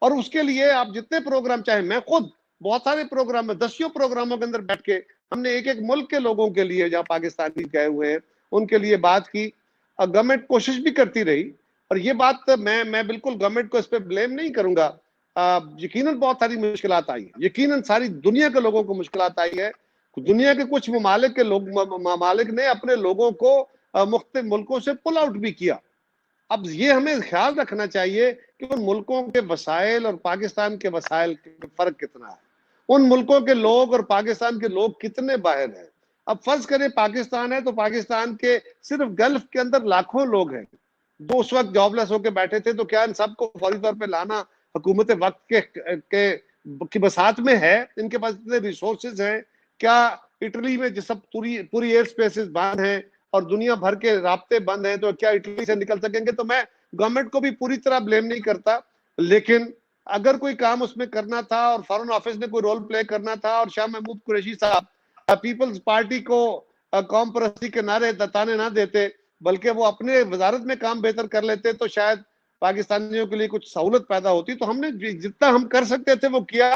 اور اس کے لیے آپ جتنے پروگرام چاہیں, میں خود بہت سارے پروگرام میں 10 پروگراموں کے اندر بیٹھ کے ہم نے ایک ملک کے لوگوں کے لیے جہاں پاکستانی گئے ہوئے ہیں ان کے لیے بات کی. گورنمنٹ کوشش بھی کرتی رہی, اور یہ بات میں بالکل گورنمنٹ کو اس پہ بلیم نہیں کروں گا. یقیناً بہت ساری مشکلات آئی ہیں, یقیناً ساری دنیا کے لوگوں کو مشکلات آئی ہے. دنیا کے کچھ ممالک نے اپنے لوگوں کو مختلف ملکوں سے پل آؤٹ بھی کیا. اب یہ ہمیں خیال رکھنا چاہیے کہ ان ملکوں کے وسائل اور پاکستان کے وسائل کا فرق کتنا ہے, ان ملکوں کے لوگ اور پاکستان کے لوگ کتنے باہر ہیں. اب فرض کریں پاکستان ہے تو پاکستان کے صرف گلف کے اندر لاکھوں لوگ ہیں جو اس وقت جاب لیس ہو کے بیٹھے تھے, تو کیا ان سب کو فوری طور پہ لانا حکومت وقت کے بساط میں ہے؟ ان کے پاس اتنے ریسورسز ہیں کیا؟ اٹلی میں جس پوری ایئر سپیسز بند ہیں اور دنیا بھر کے رابطے بند ہیں, تو کیا اٹلی سے نکل سکیں گے؟ تو میں گورنمنٹ کو بھی پوری طرح بلیم نہیں کرتا, لیکن اگر کوئی کام اس میں کرنا تھا اور فارن آفس نے کوئی رول پلے کرنا تھا, اور شاہ محمود قریشی صاحب پیپلز پارٹی کو قوم پرستی کے نعرے تانے نہ دیتے بلکہ وہ اپنے وزارت میں کام بہتر کر لیتے, تو شاید پاکستانیوں کے لیے کچھ سہولت پیدا ہوتی. تو ہم نے جتنا ہم کر سکتے تھے وہ کیا,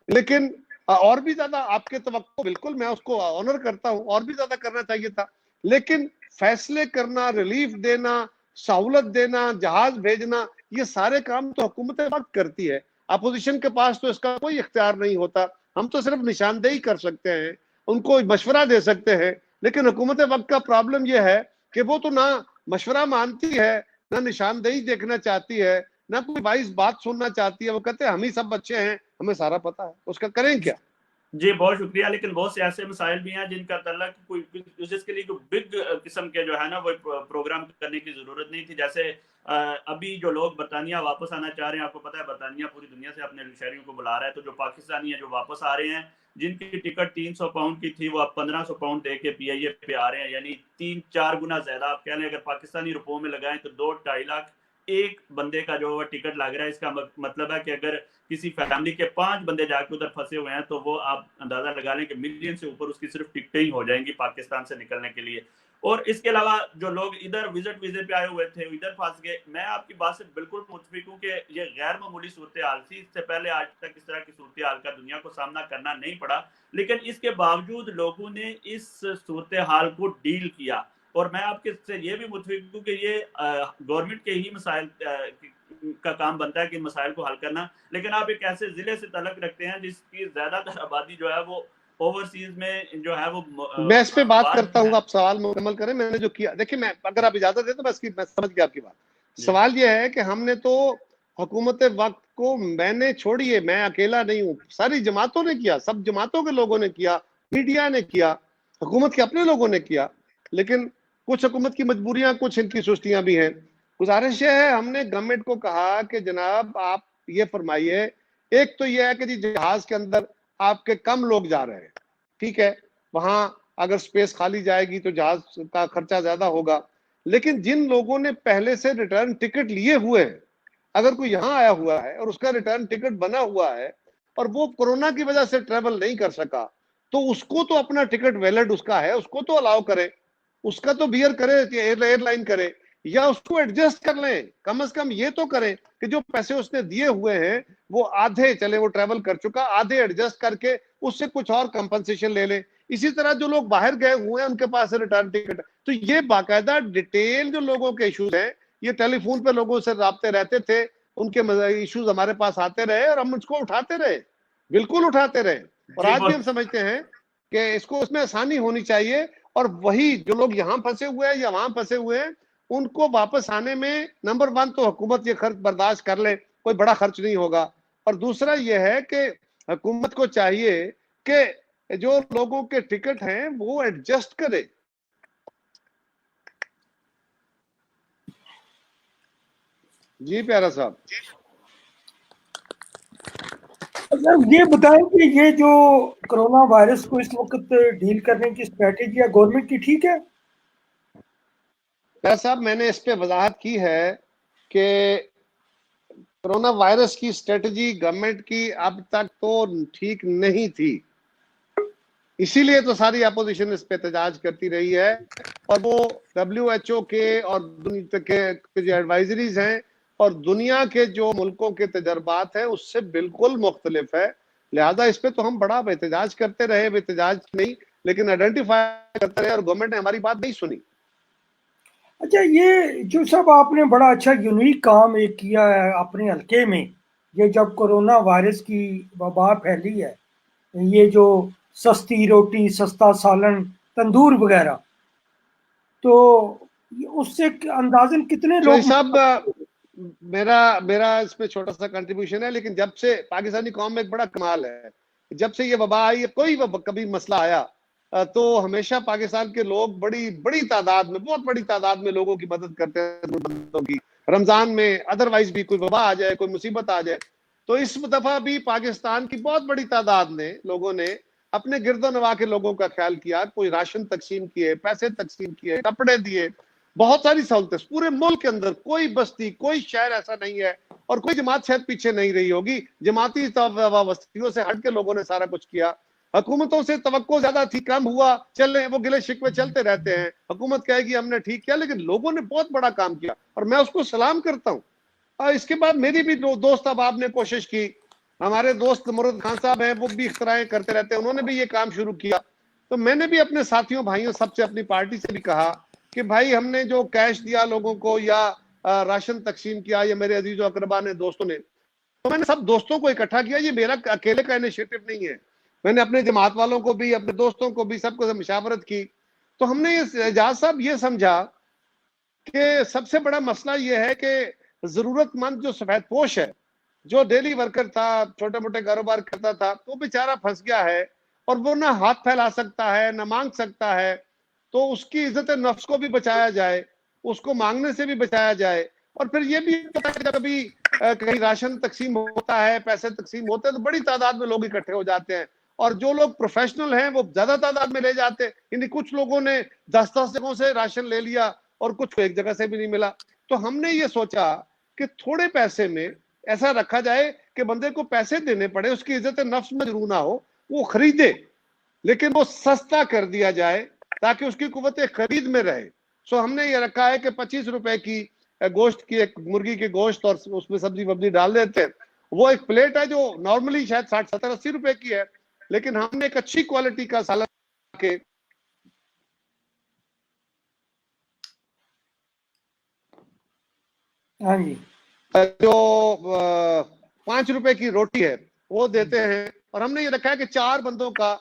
لیکن اور بھی زیادہ آپ کے توقع, بالکل میں اس کو آنر کرتا ہوں, اور بھی زیادہ کرنا چاہیے تھا. لیکن فیصلے کرنا, ریلیف دینا, سہولت دینا, جہاز بھیجنا, یہ سارے کام تو حکومت وقت کرتی ہے. اپوزیشن کے پاس تو اس کا کوئی اختیار نہیں ہوتا, ہم تو صرف نشاندہی کر سکتے ہیں, ان کو مشورہ دے سکتے ہیں. لیکن حکومت وقت کا پرابلم یہ ہے کہ وہ تو نہ مشورہ مانتی ہے, نہ نشاندہی دیکھنا چاہتی ہے, نہ کوئی وائز بات سننا چاہتی ہے. وہ کہتے ہیں ہم ہی سب اچھے ہیں, ہمیں سارا پتا ہے, اس کا کریں کیا؟ جی بہت شکریہ. لیکن بہت سے ایسے مسائل بھی ہیں جن کا تعلق کوئی جس کے لیے کوئی بگ قسم کے جو ہے نا وہ پروگرام کرنے کی ضرورت نہیں تھی. جیسے ابھی جو لوگ برطانیہ واپس آنا چاہ رہے ہیں, آپ کو پتا ہے برطانیہ پوری دنیا سے اپنے شہریوں کو بلا رہا ہے, تو جو پاکستانی ہیں جو واپس آ رہے ہیں جن کی ٹکٹ 300 پاؤنڈ کی تھی وہ اب 1500 پاؤنڈ دے کے PIA پہ آ رہے ہیں, یعنی 3-4 گنا زیادہ. آپ کہہ لیں اگر پاکستانی روپوں میں لگائیں تو 2-2.5 لاکھ ایک بندے کا جو ٹکٹ لگ رہا ہے. اس کا مطلب ہے کہ اگر کسی فیملی کے 5 بندے جا کے ادھر پھنسے ہوئے ہیں تو وہ آپ اندازہ لگا لیں کہ ملین سے اوپر اس کی صرف ٹکٹیں ہی ہو جائیں گی پاکستان سے نکلنے کے لیے. اور اس کے علاوہ جو لوگ ادھر وزٹ ویزے پہ آئے ہوئے تھے ادھر پھنس گئے. میں آپ کی بات سے بالکل متفق ہوں کہ یہ غیر معمولی صورتحال تھی. اس سے پہلے آج تک اس طرح کی صورتحال کا دنیا کو سامنا کرنا نہیں پڑا, لیکن اس کے باوجود لوگوں نے اس صورتحال کو ڈیل کیا. اور میں آپ کے سے یہ بھی متفق ہوں کہ یہ گورنمنٹ کے ہی مسائل کا کام بنتا ہے کہ مسائل کو حل کرنا. لیکن آپ ایک ایسے ضلع سے تعلق رکھتے ہیں جس کی زیادہ تر آبادی جو ہے وہ اوورسیز میں جو ہے وہ میں اس پہ بات کرتا ہوں, ہے. آپ سوال مکمل کریں. میں نے جو کیا, دیکھیں میں اگر آپ اجازت دیں تو میں سمجھ گیا آپ کی بات. سوال یہ ہے کہ ہم نے تو حکومت وقت کو میں نے چھوڑی ہے, میں اکیلا نہیں ہوں, ساری جماعتوں نے کیا, سب جماعتوں کے لوگوں نے کیا, میڈیا نے کیا, حکومت کے اپنے لوگوں نے کیا. لیکن کچھ حکومت کی مجبوریاں, کچھ ان کی سستیاں بھی ہیں. گزارش یہ ہے, ہم نے گورنمنٹ کو کہا کہ جناب آپ یہ فرمائیے, ایک تو یہ ہے کہ جی جہاز کے اندر آپ کے کم لوگ جا رہے ہیں, ٹھیک ہے, وہاں اگر سپیس خالی جائے گی تو جہاز کا خرچہ زیادہ ہوگا. لیکن جن لوگوں نے پہلے سے ریٹرن ٹکٹ لیے ہوئے ہیں, اگر کوئی یہاں آیا ہوا ہے اور اس کا ریٹرن ٹکٹ بنا ہوا ہے اور وہ کورونا کی وجہ سے ٹریول نہیں کر سکا, تو اس کو تو اپنا ٹکٹ ویلڈ اس کا ہے, اس کو تو الاؤ کرے, اس کا تو بیئر کرے, ایئر لائن کرے, یا اس کو ایڈجسٹ کر لیں. کم از کم یہ تو کریں کہ جو پیسے اس نے دیے ہوئے ہیں وہ آدھے, چلے وہ ٹریول کر چکا, آدھے ایڈجسٹ کر کے اس سے کچھ اور کمپنسیشن لے لیں. اسی طرح جو لوگ باہر گئے ہوئے ہیں ان کے پاس ریٹرن ٹکٹ, تو یہ باقاعدہ ڈیٹیل جو لوگوں کے ایشوز ہیں, یہ ٹیلی فون پہ لوگوں سے رابطے رہتے تھے, ان کے ایشوز ہمارے پاس آتے رہے اور ہم اس کو اٹھاتے رہے, بالکل اٹھاتے رہے. اور آج بھی ہم سمجھتے ہیں کہ اس میں آسانی ہونی چاہیے, اور وہی جو لوگ یہاں پھنسے ہوئے ہیں یا وہاں پھنسے ہوئے ہیں ان کو واپس آنے میں نمبر 1 تو حکومت یہ خرچ برداشت کر لے, کوئی بڑا خرچ نہیں ہوگا. اور دوسرا یہ ہے کہ حکومت کو چاہیے کہ جو لوگوں کے ٹکٹ ہیں وہ ایڈجسٹ کرے. جی پیارا صاحب, یہ بتائیں کہ یہ جو کرونا وائرس کو اس وقت ڈیل کرنے کی اسٹریٹجی ہے گورنمنٹ کی, ٹھیک ہے؟ پیارا صاحب میں نے اس پہ وضاحت کی ہے کہ کرونا وائرس کی اسٹریٹجی گورنمنٹ کی اب تک تو ٹھیک نہیں تھی, اسی لیے تو ساری اپوزیشن اس پہ احتجاج کرتی رہی ہے. اور وہ WHO کے اور دنیا کے جو ایڈوائزریز ہیں اور دنیا کے جو ملکوں کے تجربات ہیں اس سے بالکل مختلف ہے. لہذا اس پہ تو ہم بڑا احتجاج کرتے رہے, احتجاج نہیں لیکن آئیڈینٹیفائی کرتے رہے, اور گورنمنٹ نے ہماری بات نہیں سنی. اچھا, یہ جو سب آپ نے بڑا اچھا یونیک کام ایک کیا ہے اپنے حلقے میں, یہ جب کورونا وائرس کی وبا پھیلی ہے, یہ جو سستی روٹی, سستا سالن, تندور وغیرہ, تو اس سے اندازن کتنے لوگ صاحب میرا اس میں چھوٹا سا کنٹریبیوشن ہے, لیکن جب سے پاکستانی قوم میں ایک بڑا کمال ہے, جب سے یہ وبا آئی, کوئی کبھی مسئلہ آیا تو ہمیشہ پاکستان کے لوگ بڑی تعداد میں, بہت بڑی تعداد میں لوگوں کی مدد کرتے ہیں. رمضان میں, ادروائز بھی کوئی وبا آ جائے, کوئی مصیبت آ جائے, تو اس دفعہ بھی پاکستان کی بہت بڑی تعداد میں لوگوں نے اپنے گرد و نواح کے لوگوں کا خیال کیا, کوئی راشن تقسیم کیے, پیسے تقسیم کیے, کپڑے دیے, بہت ساری سہولتیں پورے ملک کے اندر. کوئی بستی, کوئی شہر ایسا نہیں ہے, اور کوئی جماعت شاید پیچھے نہیں رہی ہوگی. جماعتی وابستگیوں سے ہٹ کے لوگوں نے سارا کچھ کیا. حکومتوں سے توقع زیادہ تھی, کم ہوا, چلے وہ گلے شکوے چلتے رہتے ہیں. حکومت کہے گی ہم نے ٹھیک کیا, لیکن لوگوں نے بہت بڑا کام کیا اور میں اس کو سلام کرتا ہوں. اس کے بعد میری بھی دوست احباب نے کوشش کی, ہمارے دوست مرد خان صاحب ہیں, وہ بھی اختراعیں کرتے رہتے ہیں, انہوں نے بھی یہ کام شروع کیا. تو میں نے بھی اپنے ساتھیوں, بھائیوں, سب سے, اپنی پارٹی سے بھی کہا کہ بھائی ہم نے جو کیش دیا لوگوں کو یا راشن تقسیم کیا, یا میرے عزیز و اقربا نے, دوستوں نے, تو میں نے سب دوستوں کو اکٹھا کیا. یہ میرا اکیلے کا انیشیٹو نہیں ہے, میں نے اپنے جماعت والوں کو بھی, اپنے دوستوں کو بھی, سب کو مشاورت کی. تو ہم نے اعجاز صاحب یہ سمجھا کہ سب سے بڑا مسئلہ یہ ہے کہ ضرورت مند جو سفید پوش ہے, جو ڈیلی ورکر تھا, چھوٹے موٹے کاروبار کرتا تھا, وہ بیچارہ پھنس گیا ہے, اور وہ نہ ہاتھ پھیلا سکتا ہے, نہ مانگ سکتا ہے. تو اس کی عزت نفس کو بھی بچایا جائے, اس کو مانگنے سے بھی بچایا جائے. اور پھر یہ بھی پتا ہے کہ کبھی کہیں راشن تقسیم ہوتا ہے, پیسے تقسیم ہوتے ہیں, تو بڑی تعداد میں لوگ اکٹھے ہو جاتے ہیں, اور جو لوگ پروفیشنل ہیں وہ زیادہ تعداد میں لے جاتے ہیں. یعنی کچھ لوگوں نے 10 جگہوں سے راشن لے لیا اور کچھ ایک جگہ سے بھی نہیں ملا. تو ہم نے یہ سوچا کہ تھوڑے پیسے میں ایسا رکھا جائے کہ بندے کو پیسے دینے پڑے, اس کی عزت نفس مجروح نہ ہو, وہ خریدے لیکن وہ سستا کر دیا جائے تاکہ اس کی قوت خرید میں رہے. سو ہم نے یہ رکھا ہے کہ 25 روپے کی گوشت کی, ایک مرغی کے گوشت اور اس میں سبزی وبزی ڈال دیتے ہیں. وہ ایک پلیٹ ہے جو نارملی شاید 60 70 80 روپے کی ہے, لیکن ہم نے ایک اچھی کوالٹی کا سالن کے ہاں جی جو 5 روپے کی روٹی ہے وہ دیتے ہیں, اور ہم نے یہ رکھا ہے کہ 4 بندوں کا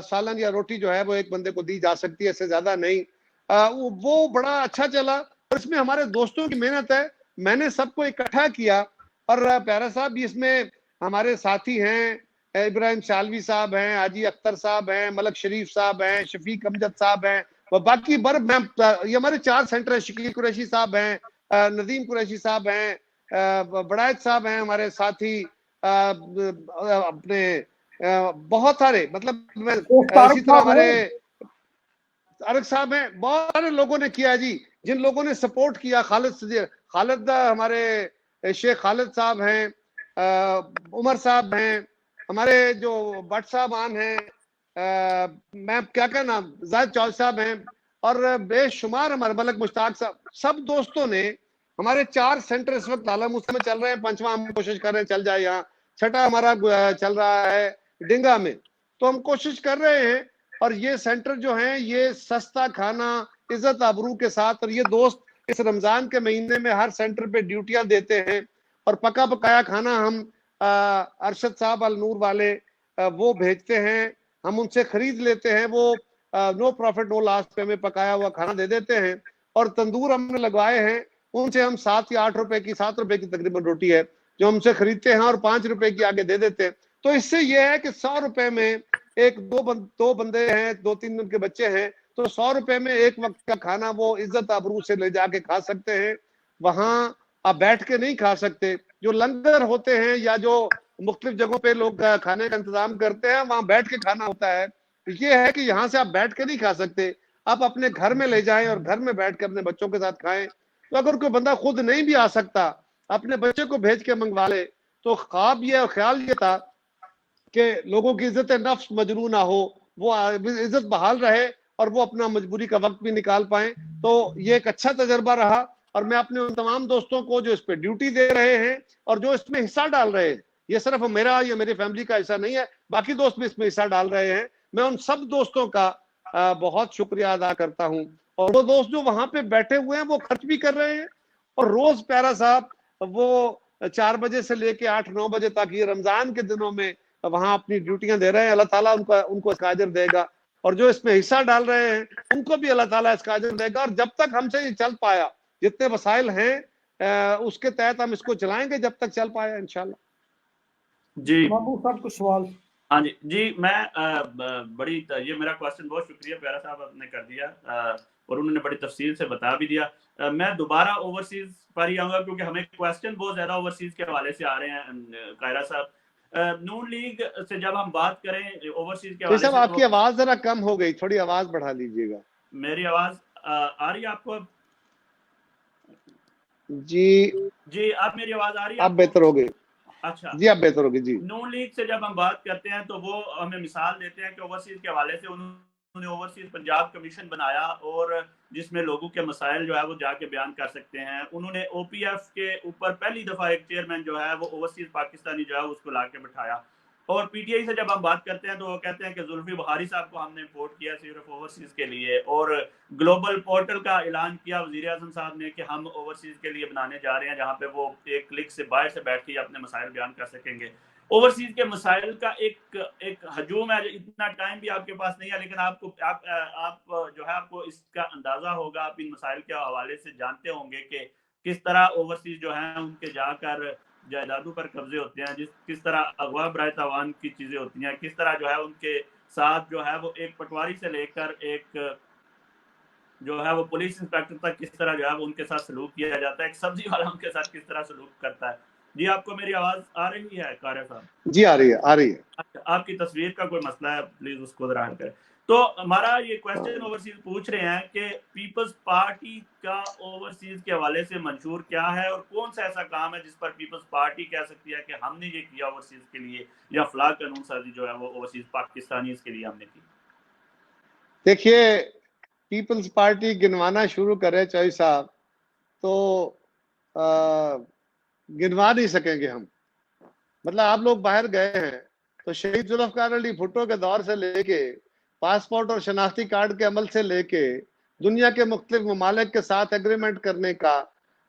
سالن یا روٹی جو ہے وہ ایک بندے کو دی جا سکتی ہے, اس سے زیادہ نہیں. وہ بڑا اچھا چلا, اور اس میں ہمارے دوستوں کی محنت ہے. میں نے سب کو اکٹھا کیا, اور پیارا صاحب بھی اس میں ہمارے ساتھی ہیں, ابراہیم شالوی صاحب ہیں, حاجی اختر صاحب ہیں, ملک شریف صاحب ہیں, شفیق امجد صاحب ہیں, اور باقی یہ ہمارے 4 سینٹر ہیں. شکیل قریشی صاحب ہیں, ندیم قریشی صاحب ہیں, بڑائت صاحب ہیں ہمارے ساتھی, اپنے بہت سارے, مطلب اسی طرح ہمارے ارق صاحب ہیں. بہت سارے لوگوں نے کیا جی, جن لوگوں نے سپورٹ کیا. خالد ہمارے شیخ خالد صاحب ہیں, عمر صاحب ہیں, ہمارے جو بٹ صاحب آن ہیں, میں کیا کہنا, زاہد چوہدری صاحب ہیں, اور بے شمار ہمارے ملک مشتاق صاحب. سب دوستوں نے ہمارے 4 سینٹر اس وقت اعلیٰ موسیٰ میں چل رہے ہیں, 5واں ہم کوشش کر رہے ہیں چل جائے یہاں, 6واں ہمارا چل رہا ہے ڈنگا میں. تو ہم کوشش کر رہے ہیں, اور یہ سینٹر جو ہیں یہ سستا کھانا عزت آبرو کے ساتھ, اور یہ دوست اس رمضان کے مہینے میں ہر سینٹر پہ ڈیوٹیاں دیتے ہیں, اور پکا پکایا کھانا ہم ارشد صاحب النور والے وہ بھیجتے ہیں, ہم ان سے خرید لیتے ہیں, وہ نو پروفٹ نو لاس پہ ہمیں پکایا ہوا کھانا دے دیتے ہیں. اور تندور ہم نے لگوائے ہیں, ان سے ہم 7 یا 8 روپے کی 7 روپے کی تقریباً روٹی ہے جو ہم سے خریدتے ہیں, اور 5 روپے کی آگے دے دیتے ہیں. تو اس سے یہ ہے کہ 100 روپے میں ایک دو بندے ہیں, 2-3 ان کے بچے ہیں, تو 100 روپے میں ایک وقت کا کھانا وہ عزت آبرو سے لے جا کے کھا سکتے ہیں. وہاں آپ بیٹھ کے نہیں کھا سکتے. جو لنگر ہوتے ہیں یا جو مختلف جگہوں پہ لوگ کھانے کا انتظام کرتے ہیں, وہاں بیٹھ کے کھانا ہوتا ہے. یہ ہے کہ یہاں سے آپ بیٹھ کے نہیں کھا سکتے, آپ اپنے گھر میں لے جائیں اور گھر میں بیٹھ کے اپنے بچوں کے ساتھ کھائیں. تو اگر کوئی بندہ خود نہیں بھی آ سکتا, اپنے بچے کو بھیج کے منگوا لے. تو خواب یہ اور خیال یہ تھا کہ لوگوں کی عزت نفس مجروح نہ ہو, وہ عزت بحال رہے, اور وہ اپنا مجبوری کا وقت بھی نکال پائیں. تو یہ ایک اچھا تجربہ رہا, اور میں اپنے ان تمام دوستوں کو جو اس پہ ڈیوٹی دے رہے ہیں اور جو اس میں حصہ ڈال رہے ہیں, یہ صرف میرا یا میری فیملی کا حصہ نہیں ہے, باقی دوست بھی اس میں حصہ ڈال رہے ہیں, میں ان سب دوستوں کا بہت شکریہ ادا کرتا ہوں. اور وہ دوست جو وہاں پہ بیٹھے ہوئے ہیں وہ خرچ بھی کر رہے ہیں, اور روز پیارا صاحب وہ 4 بجے سے لے کے 8-9 بجے تک یہ رمضان کے دنوں میں وہاں اپنی ڈیوٹیاں دے رہے ہیں. اللہ تعالیٰ ان کو اس کا اجر دے گا, اور جو اس میں حصہ ڈال رہے ہیں ان کو بھی اللہ تعالیٰ اس کا اجر دے گا. اور جب تک ہم سے یہ چل پایا, جتنے وسائل ہیں اس کے تحت ہم اس کو چلائیں گے جب تک چل پایا انشاءاللہ. جی محبوب صاحب کو سوال. ہاں جی میں بڑی, یہ میرا کوشچن بہت شکریہ پیارا صاحب آپ نے کر دیا, اور انہوں نے بڑی تفصیل سے بتا بھی دیا. میں دوبارہ اوورسیز پر ہی آؤں گا کیونکہ ہمیں کوشچن بہت زیادہ اوورسیز کے حوالے سے آ رہے ہیں. قاہرہ صاحب, نون لیگ سے جب ہم بات کریں اوورسیز کے حوالے سے, آپ کی آواز ذرا کم ہو گئی, تھوڑی آواز بڑھا لیجیے گا. میری آواز آ رہی ہے آپ کو؟ جی آپ میری آواز آ رہی ہے؟ آپ بہتر ہو گئی. اچھا جی آپ بہتر ہو گئی. جی نون لیگ سے جب ہم بات کرتے ہیں تو وہ ہمیں مثال دیتے ہیں کہ اوورسیز کے حوالے سے انہوں نے اوورسیز پنجاب کمیشن بنایا, اور جس میں لوگوں کے مسائل جو ہے وہ جا کے بیان کر سکتے ہیں. انہوں نے او پی ایف کے اوپر پہلی دفعہ ایک چیئرمین جو ہے وہ اوورسیز پاکستانی جو ہے اس کو لا کے بٹھایا. اور پی ٹی آئی سے جب ہم بات کرتے ہیں تو وہ کہتے ہیں کہ زلفی بخاری صاحب کو ہم نے امپورٹ کیا صرف اوورسیز کے لیے, اور گلوبل پورٹل کا اعلان کیا وزیر اعظم صاحب نے کہ ہم اوورسیز کے لیے بنانے جا رہے ہیں, جہاں پہ وہ ایک کلک سے باہر سے بیٹھ کے اپنے مسائل بیان کر سکیں گے. اوورسیز کے مسائل کا ایک ہجوم ہے, اتنا ٹائم بھی آپ کے پاس نہیں ہے, لیکن آپ جو ہے آپ کو اس کا اندازہ ہوگا, آپ ان مسائل کے حوالے سے جانتے ہوں گے کہ کس طرح اوورسیز جو ہیں ان کے جا کر جائیدادوں پر قبضے ہوتے ہیں, کس طرح اغوا برائے تاوان کی چیزیں ہوتی ہیں, کس طرح جو ہے ان کے ساتھ جو ہے وہ ایک پٹواری سے لے کر ایک جو ہے وہ پولیس انسپیکٹر تک کس طرح جو ہے وہ ان کے ساتھ سلوک کیا جاتا ہے, ایک سبزی والا ان کے ساتھ کس طرح سلوک کرتا ہے. جی آپ کو میری آواز آ رہی ہے قاہرہ صاحب؟ جی آ رہی ہے. آپ کی تصویر کا کوئی مسئلہ ہے, پلیز اس کو ذرا حل کریں. تو ہمارا یہ کوشچن اوورسیز پوچھ رہے ہیں کہ پیپلز پارٹی کا اوورسیز کے حوالے سے منشور کیا ہے اور کون سا ایسا کام ہے جس پر پیپلز پارٹی کہہ سکتی ہے کہ ہم نے یہ کیا اوورسیز کے لیے، یا فلاح قانون سازی جو ہے وہ اوورسیز پاکستانیز کے لیے ہم نے کی؟ دیکھیے پیپلز پارٹی گنوانا شروع کرے چوئی صاحب تو گنوا نہیں سکیں گے ہم. مطلب آپ لوگ باہر گئے ہیں تو شہید ذوالفقار علی بھٹو کے دور سے لے کے پاسپورٹ اور شناختی کارڈ کے عمل سے لے کے دنیا کے مختلف ممالک کے ساتھ ایگریمنٹ کرنے کا،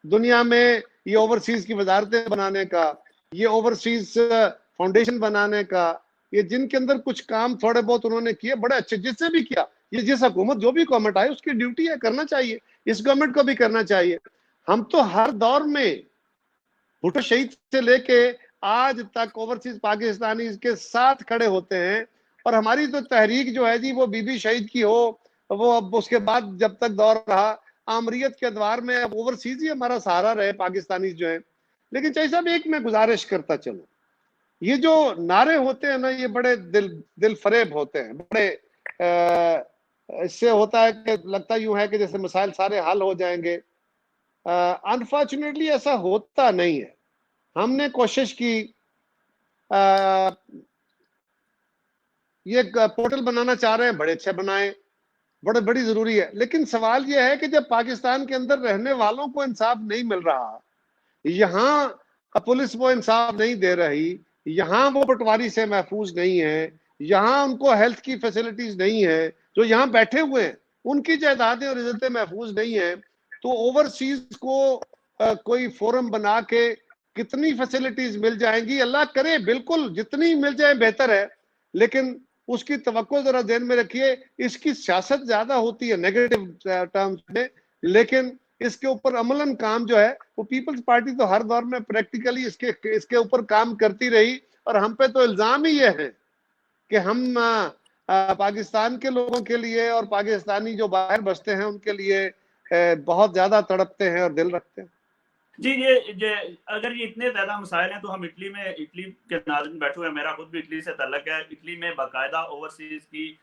دنیا میں یہ اوورسیز کی وزارتیں بنانے کا، یہ اوورسیز فاؤنڈیشن بنانے کا، یہ جن کے اندر کچھ کام تھوڑے بہت انہوں نے کیے بڑے اچھے، جس سے بھی کیا، یہ جس حکومت جو بھی گورنمنٹ آئے اس کی ڈیوٹی ہے، کرنا چاہیے، اس گورنمنٹ کو بھی کرنا چاہیے. ہم تو ہر دور میں بھٹو شہید سے لے کے آج تک اوورسیز پاکستانی کے ساتھ کھڑے ہوتے ہیں. اور ہماری تو تحریک جو ہے جی وہ بی بی شہید کی ہو، وہ اب اس کے بعد جب تک دور رہا آمریت کے ادوار میں اب اوورسیز ہی ہمارا سہارا رہے پاکستانی جو ہیں. لیکن چاہیے صاحب ایک میں گزارش کرتا چلوں، یہ جو نعرے ہوتے ہیں نا یہ بڑے دل فریب ہوتے ہیں، بڑے اس سے ہوتا ہے کہ لگتا یوں ہے کہ جیسے مسائل سارے حل ہو جائیں گے. انفارچونیٹلی ایسا ہوتا نہیں ہے. ہم نے کوشش کی، یہ پورٹل بنانا چاہ رہے ہیں، بڑے اچھے بنائیں، بڑی ضروری ہے. لیکن سوال یہ ہے کہ جب پاکستان کے اندر رہنے والوں کو انصاف نہیں مل رہا، یہاں پولیس وہ انصاف نہیں دے رہی، یہاں وہ پٹواری سے محفوظ نہیں ہے، یہاں ان کو ہیلتھ کی فیسلٹیز نہیں ہے، جو یہاں بیٹھے ہوئے ہیں ان کی جائیدادیں اور عزتیں محفوظ نہیں ہیں، تو اوورسیز کو کوئی فورم بنا کے کتنی فیسلٹیز مل جائیں گی، اللہ کرے بالکل جتنی مل جائیں بہتر ہے. لیکن اس کی توقع ذرا ذہن میں رکھیے، اس کی سیاست زیادہ ہوتی ہے نیگیٹو ٹرمز میں، لیکن اس کے اوپر عملاً کام جو ہے وہ پیپلز پارٹی تو ہر دور میں پریکٹیکلی اس کے اوپر کام کرتی رہی. اور ہم پہ تو الزام ہی یہ ہے کہ ہم پاکستان کے لوگوں کے لیے اور پاکستانی جو باہر بستے ہیں ان کے لیے بہت زیادہ تڑپتے ہیں اور دل رکھتے ہیں. جی یہ اگر یہ اتنے زیادہ مسائل ہیں تو ہم اٹلی کے ناظرین بیٹھے ہوئے ہیں، میرا خود بھی اٹلی سے تعلق ہے. اٹلی میں باقاعدہ اوورسیز کی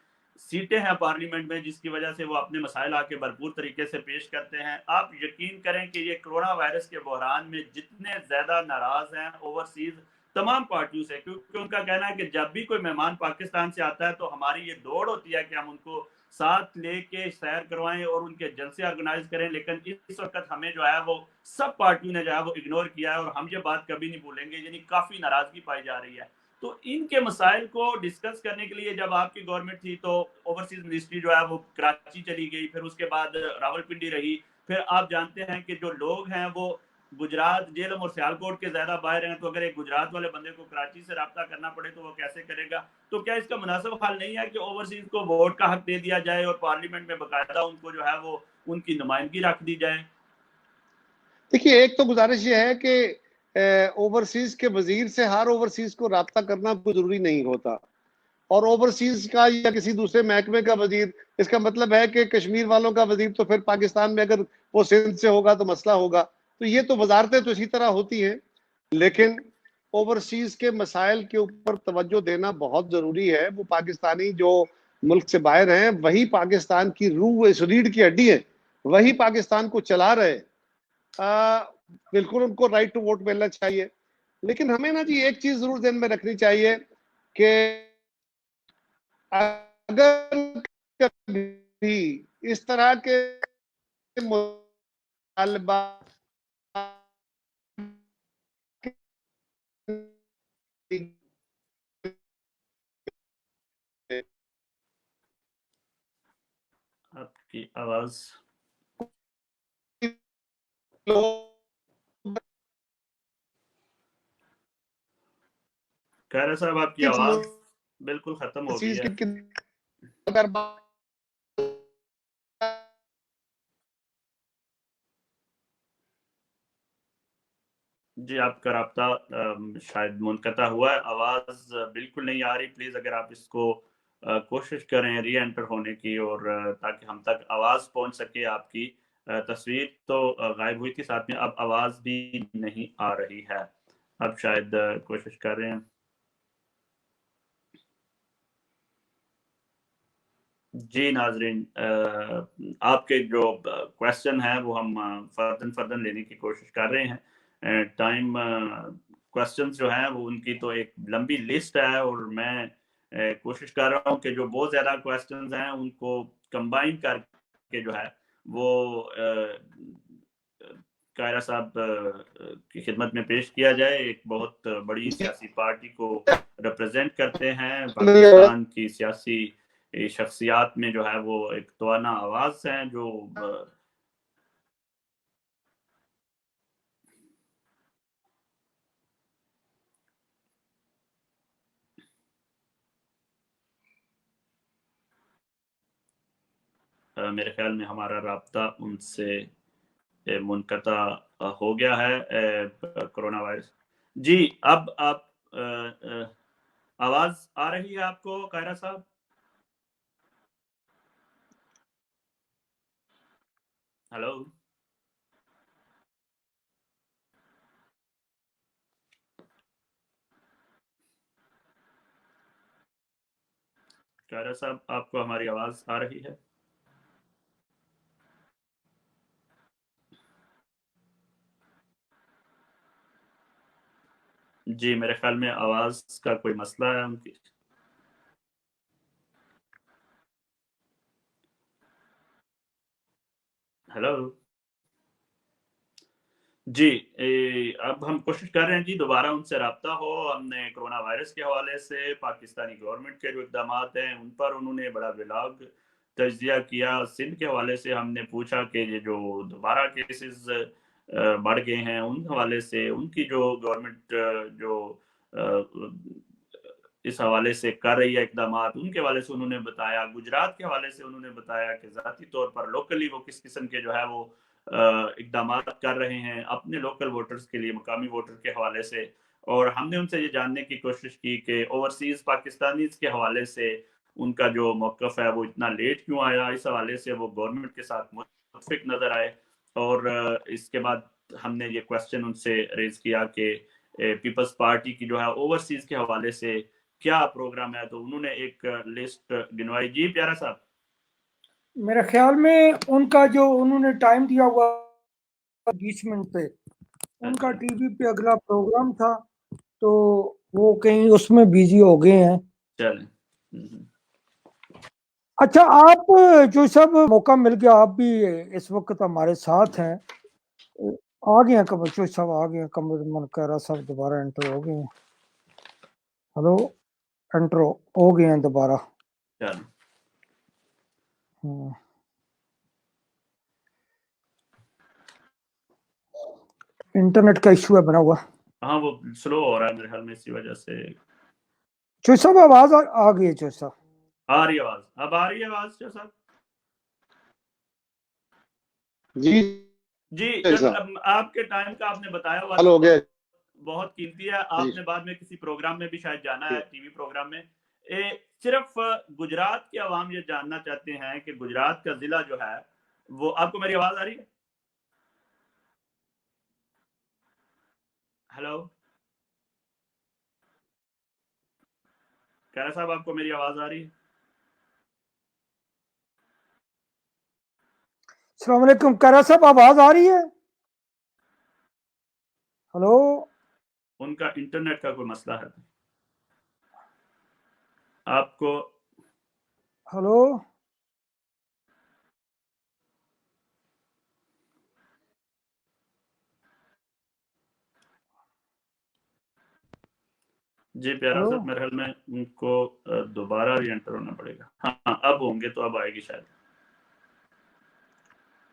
سیٹیں ہیں پارلیمنٹ میں، جس کی وجہ سے وہ اپنے مسائل آ کے بھرپور طریقے سے پیش کرتے ہیں. آپ یقین کریں کہ یہ کرونا وائرس کے بحران میں جتنے زیادہ ناراض ہیں اوورسیز تمام پارٹیوں سے، کیونکہ ان کا کہنا ہے کہ جب بھی کوئی مہمان پاکستان سے آتا ہے تو ہماری یہ دوڑ ہوتی ہے کہ ہم ان کو ساتھ لے کے سیر کروائیں اور ان کے جلسے آرگنائز کریں. لیکن اس وقت ہمیں جو ہے وہ سب پارٹیوں نے جو ہے وہ اگنور کیا ہے، اور ہم یہ بات کبھی نہیں بھولیں گے. یعنی کافی ناراضگی پائی جا رہی ہے. تو ان کے مسائل کو ڈسکس کرنے کے لیے جب آپ کی گورنمنٹ تھی تو اوورسیز منسٹری جو ہے وہ کراچی چلی گئی، پھر اس کے بعد راولپنڈی رہی. پھر آپ جانتے ہیں کہ جو لوگ ہیں وہ گجرات، جیلم اور سیالکوٹ کے زیادہ باہر ہیں، تو اگر ایک گجرات والے بندے کو کراچی سے رابطہ کرنا پڑے تو وہ کیسے کرے گا؟ تو کیا اس کا مناسب حال نہیں ہے کہ اوورسیز کو ووٹ کا حق دے دیا جائے اور پارلیمنٹ میں باقاعدہ ان کو جو ہے وہ ان کی نمائندگی رکھ دی جائے؟ دیکھیے ایک تو گزارش یہ ہے کہ اوورسیز کے وزیر سے ہر اوورسیز کو رابطہ کرنا کوئی ضروری نہیں ہوتا، اور اوورسیز کا یا کسی دوسرے محکمے کا وزیر، اس کا مطلب ہے کہ کشمیر والوں کا وزیر تو پھر پاکستان میں اگر وہ سندھ سے ہوگا تو مسئلہ ہوگا. تو یہ تو وزارتیں تو اسی طرح ہوتی ہیں. لیکن اوورسیز کے مسائل کے اوپر توجہ دینا بہت ضروری ہے. وہ پاکستانی جو ملک سے باہر ہیں وہی پاکستان کی روح، اس ریڑھ کی ہڈی ہیں، وہی پاکستان کو چلا رہے. بالکل ان کو رائٹ ٹو ووٹ ملنا چاہیے. لیکن ہمیں نا جی ایک چیز ضرور ذہن میں رکھنی چاہیے کہ اگر کبھی اس طرح کے مطالبات آپ کی آواز خیر صاحب، آپ کی آواز بالکل ختم ہو گئی ہے. جی آپ کا رابطہ شاید منقطع ہوا ہے، آواز بالکل نہیں آ رہی. پلیز اگر آپ اس کو کوشش کریں ری انٹر ہونے کی، اور تاکہ ہم تک آواز پہنچ سکے. آپ کی تصویر تو غائب ہوئی تھی، ساتھ میں اب آواز بھی نہیں آ رہی ہے. اب شاید کوشش کر رہے ہیں. جی ناظرین، آپ کے جو کویسچن ہیں وہ ہم فردن لینے کی کوشش کر رہے ہیں. ٹائم کویسچنز جو ہیں وہ ان کی تو ایک لمبی لسٹ ہے، اور میں کوشش کر رہا ہوں کہ جو بہت زیادہ کویسچنز ہیں ان کو کمبائن کر کے جو ہے وہ قاہرہ صاحب کی خدمت میں پیش کیا جائے. ایک بہت بڑی سیاسی پارٹی کو ریپرزینٹ کرتے ہیں، پاکستان کی سیاسی شخصیات میں جو ہے وہ ایک توانا آواز ہیں جو میرے خیال میں ہمارا رابطہ ان سے منقطع ہو گیا ہے کرونا وائرس. جی اب آپ آواز آ رہی ہے آپ کو قاہرہ صاحب؟ ہلو قاہرہ صاحب، آپ کو ہماری آواز آ رہی ہے؟ جی میرے خیال میں آواز کا کوئی مسئلہ ہے ان کی. ہلو جی اب ہم کوشش کر رہے ہیں جی دوبارہ ان سے رابطہ ہو. ہم نے کرونا وائرس کے حوالے سے پاکستانی گورنمنٹ کے جو اقدامات ہیں ان پر انہوں نے بڑا ولاگ تجزیہ کیا. سندھ کے حوالے سے ہم نے پوچھا کہ یہ جو دوبارہ کیسز بڑھ گئے ہیں ان حوالے سے ان کی جو گورنمنٹ جو اس حوالے سے کر رہی ہے اقدامات ان کے حوالے سے انہوں نے بتایا. گجرات کے حوالے سے انہوں نے بتایا کہ ذاتی طور پر لوکلی وہ کس قسم کے جو ہے وہ اقدامات کر رہے ہیں اپنے لوکل ووٹرز کے لیے، مقامی ووٹر کے حوالے سے. اور ہم نے ان سے یہ جاننے کی کوشش کی کہ اوورسیز پاکستانیز کے حوالے سے ان کا جو موقف ہے وہ اتنا لیٹ کیوں آیا. اس حوالے سے وہ گورنمنٹ کے ساتھ متفق نظر آئے. اور اس کے بعد ہم نے یہ کویسچن ان سے ریز کیا کہ پیپلز پارٹی کی جو ہے اوورسیز کے حوالے سے کیا پروگرام ہے. تو انہوں نے ایک لسٹ گنوائی. جی پیارا صاحب، میرے خیال میں ان کا جو انہوں نے ٹائم دیا ہوا 20 منٹ پہ ان کا ٹی وی پہ اگلا پروگرام تھا تو وہ کہیں اس میں بیزی ہو گئے ہیں. چلیں. اچھا آپ جو سب موقع مل گیا، آپ بھی اس وقت ہمارے ساتھ ہیں. آ گئے ہیں کمر جو صاحب، آ گئے ہیں کمر من قاہرہ صاحب دوبارہ انٹر ہو گئے ہیں. ہلو انٹر ہو گئے ہیں دوبارہ. چلیں. انٹرنیٹ کا ایشو ہے بنا ہوا. ہاں وہ سلو ہو رہا ہے میرے خیال میں، اسی وجہ سے. جو صاحب آواز آ گئی ہے. جو صاحب آ رہی آواز، اب آ رہی ہے آواز جو صاحب؟ جی جی آپ کے ٹائم کا آپ نے بتایا ہوا ہو گیا بہت قیمتی ہے. آپ نے بعد میں کسی پروگرام میں بھی شاید جانا ہے، ٹی وی پروگرام میں. صرف گجرات کے عوام یہ جاننا چاہتے ہیں کہ گجرات کا ضلع جو ہے وہ، آپ کو میری آواز آ رہی ہے؟ ہلو قاہرہ صاحب، آپ کو میری آواز آ رہی ہے؟ السلام علیکم قاہرہ صاحب، آواز آ رہی ہے؟ ہلو. ان کا انٹرنیٹ کا کوئی مسئلہ ہے آپ کو. ہلو جی پیارا صاحب، میرے خیال میں ان کو دوبارہ ری انٹر ہونا پڑے گا. ہاں اب ہوں گے تو اب آئے گی شاید.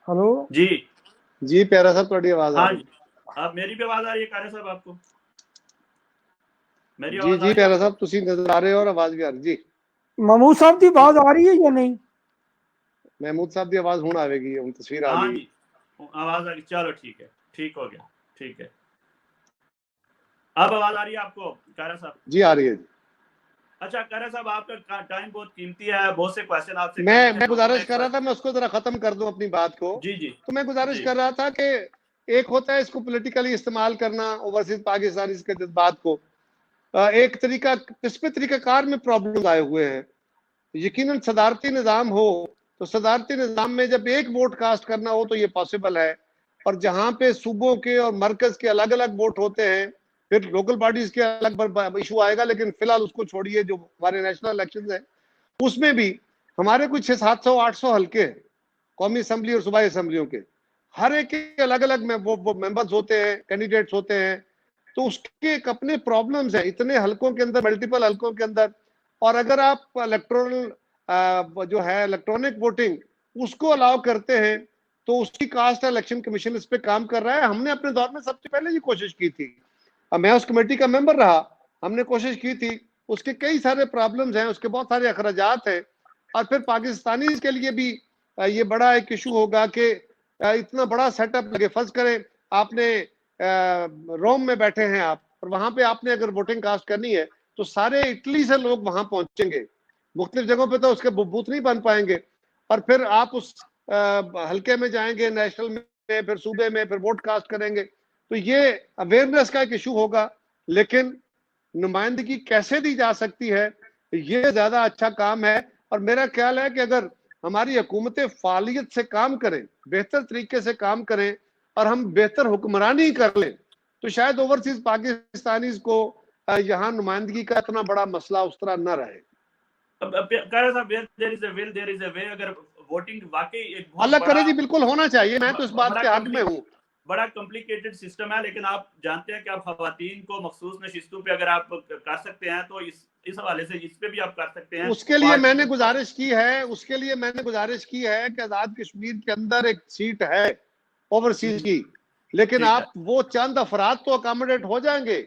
ہلو جی جی پیارا صاحب تھوڑی آواز آ ہاں رہی جی. اب میری بھی آواز آ رہی ہے قاہرہ صاحب؟ آپ کو میری جی آواز آ جی رہی ہے پیارا آپ کو؟ صاحب تسی نظر آ رہے ہو اور آواز بھی آ رہی. جی محمود صاحب کی آواز آ رہی ہے یا نہیں؟ محمود صاحب کی آواز ہوں آئے گی، ہوں تصویر آ ہاں گئی. جی آواز آ گئی. چلو ٹھیک ہے، ٹھیک ہو گیا. ٹھیک ہے، اب آواز آ رہی ہے آپ کو قاہرہ صاحب؟ جی آ رہی ہے. اچھا قاہرہ صاحب، آپ کا ٹائم بہت قیمتی ہے، بہت سے کویسچن آپ سے کرنے میں تھے. گزارش کر رہا تھا، میں اس کو ذرا ختم کر دوں اپنی بات کو. جی جی تو میں گزارش جی کر رہا تھا کہ ایک ہوتا ہے اس کو پولیٹیکلی استعمال کرنا اوورسیز پاکستانی کے جذبات کو. ایک طریقہ، اس پہ طریقہ کار میں پرابلم آئے ہوئے ہیں. یقیناً صدارتی نظام ہو تو صدارتی نظام میں جب ایک ووٹ کاسٹ کرنا ہو تو یہ پاسبل ہے، اور جہاں پہ صوبوں کے اور مرکز کے الگ الگ ووٹ ہوتے ہیں پھر لوکل باڈیز کے الگ ایشو آئے گا، لیکن فی الحال اس کو چھوڑیے، جو ہمارے نیشنل الیکشنز ہیں اس میں بھی ہمارے کچھ 600-700-800 حلقے ہیں قومی اسمبلی اور صوبائی اسمبلیوں کے، ہر ایک کے الگ الگ میں وہ ممبرز ہوتے ہیں، کینڈیڈیٹس ہوتے ہیں، تو اس کے ایک اپنے پرابلمز ہیں اتنے حلقوں کے اندر، ملٹیپل حلقوں کے اندر. اور اگر آپ الیکٹرونل جو ہے الیکٹرانک ووٹنگ اس کو الاؤ کرتے ہیں تو اس کی کاسٹ الیکشن کمیشن اس پہ کام کر رہا ہے. ہم نے اپنے دور میں سب سے پہلے یہ کوشش کی تھی، میں اس کمیٹی کا ممبر رہا، ہم نے کوشش کی تھی. اس کے کئی سارے پرابلمز ہیں، اس کے بہت سارے اخراجات ہیں، اور پھر پاکستانی کے لیے بھی یہ بڑا ایک ایشو ہوگا کہ اتنا بڑا سیٹ اپ لگے. فرض کریں آپ نے روم میں بیٹھے ہیں آپ، اور وہاں پہ آپ نے اگر ووٹنگ کاسٹ کرنی ہے تو سارے اٹلی سے لوگ وہاں پہنچیں گے، مختلف جگہوں پہ تو اس کے بوتھ نہیں بن پائیں گے، اور پھر آپ اس حلقے میں جائیں گے، نیشنل میں، پھر صوبے میں، پھر ووٹ کاسٹ کریں گے. تو یہ اویئرنیس کا ایک ایشو ہوگا، لیکن نمائندگی کیسے دی جا سکتی ہے یہ زیادہ اچھا کام ہے. اور میرا خیال ہے کہ اگر ہماری حکومتیں فعالیت سے کام کریں، بہتر طریقے سے کام کریں، اور ہم بہتر حکمرانی کر لیں تو شاید اوورسیز پاکستانیز کو یہاں نمائندگی کا اتنا بڑا مسئلہ اس طرح نہ رہے. اگر ووٹنگ واقعی ایک بہت اللہ کرے بڑا جی، بالکل ہونا چاہیے، میں تو اس بات کے حق میں ہوں. بڑا کمپلیکیٹڈ سسٹم ہے، لیکن آپ جانتے ہیں کہ آپ خواتین کو مخصوص نشستوں پہ اگر آپ کر سکتے ہیں تو اس حوالے سے اس پہ بھی آپ کر سکتے ہیں. اس کے لیے میں نے گزارش کی ہے کہ آزاد کشمیر کے اندر ایک سیٹ ہے اوورسیز کی، لیکن آپ وہ چند افراد تو اکاموڈیٹ ہو جائیں گے،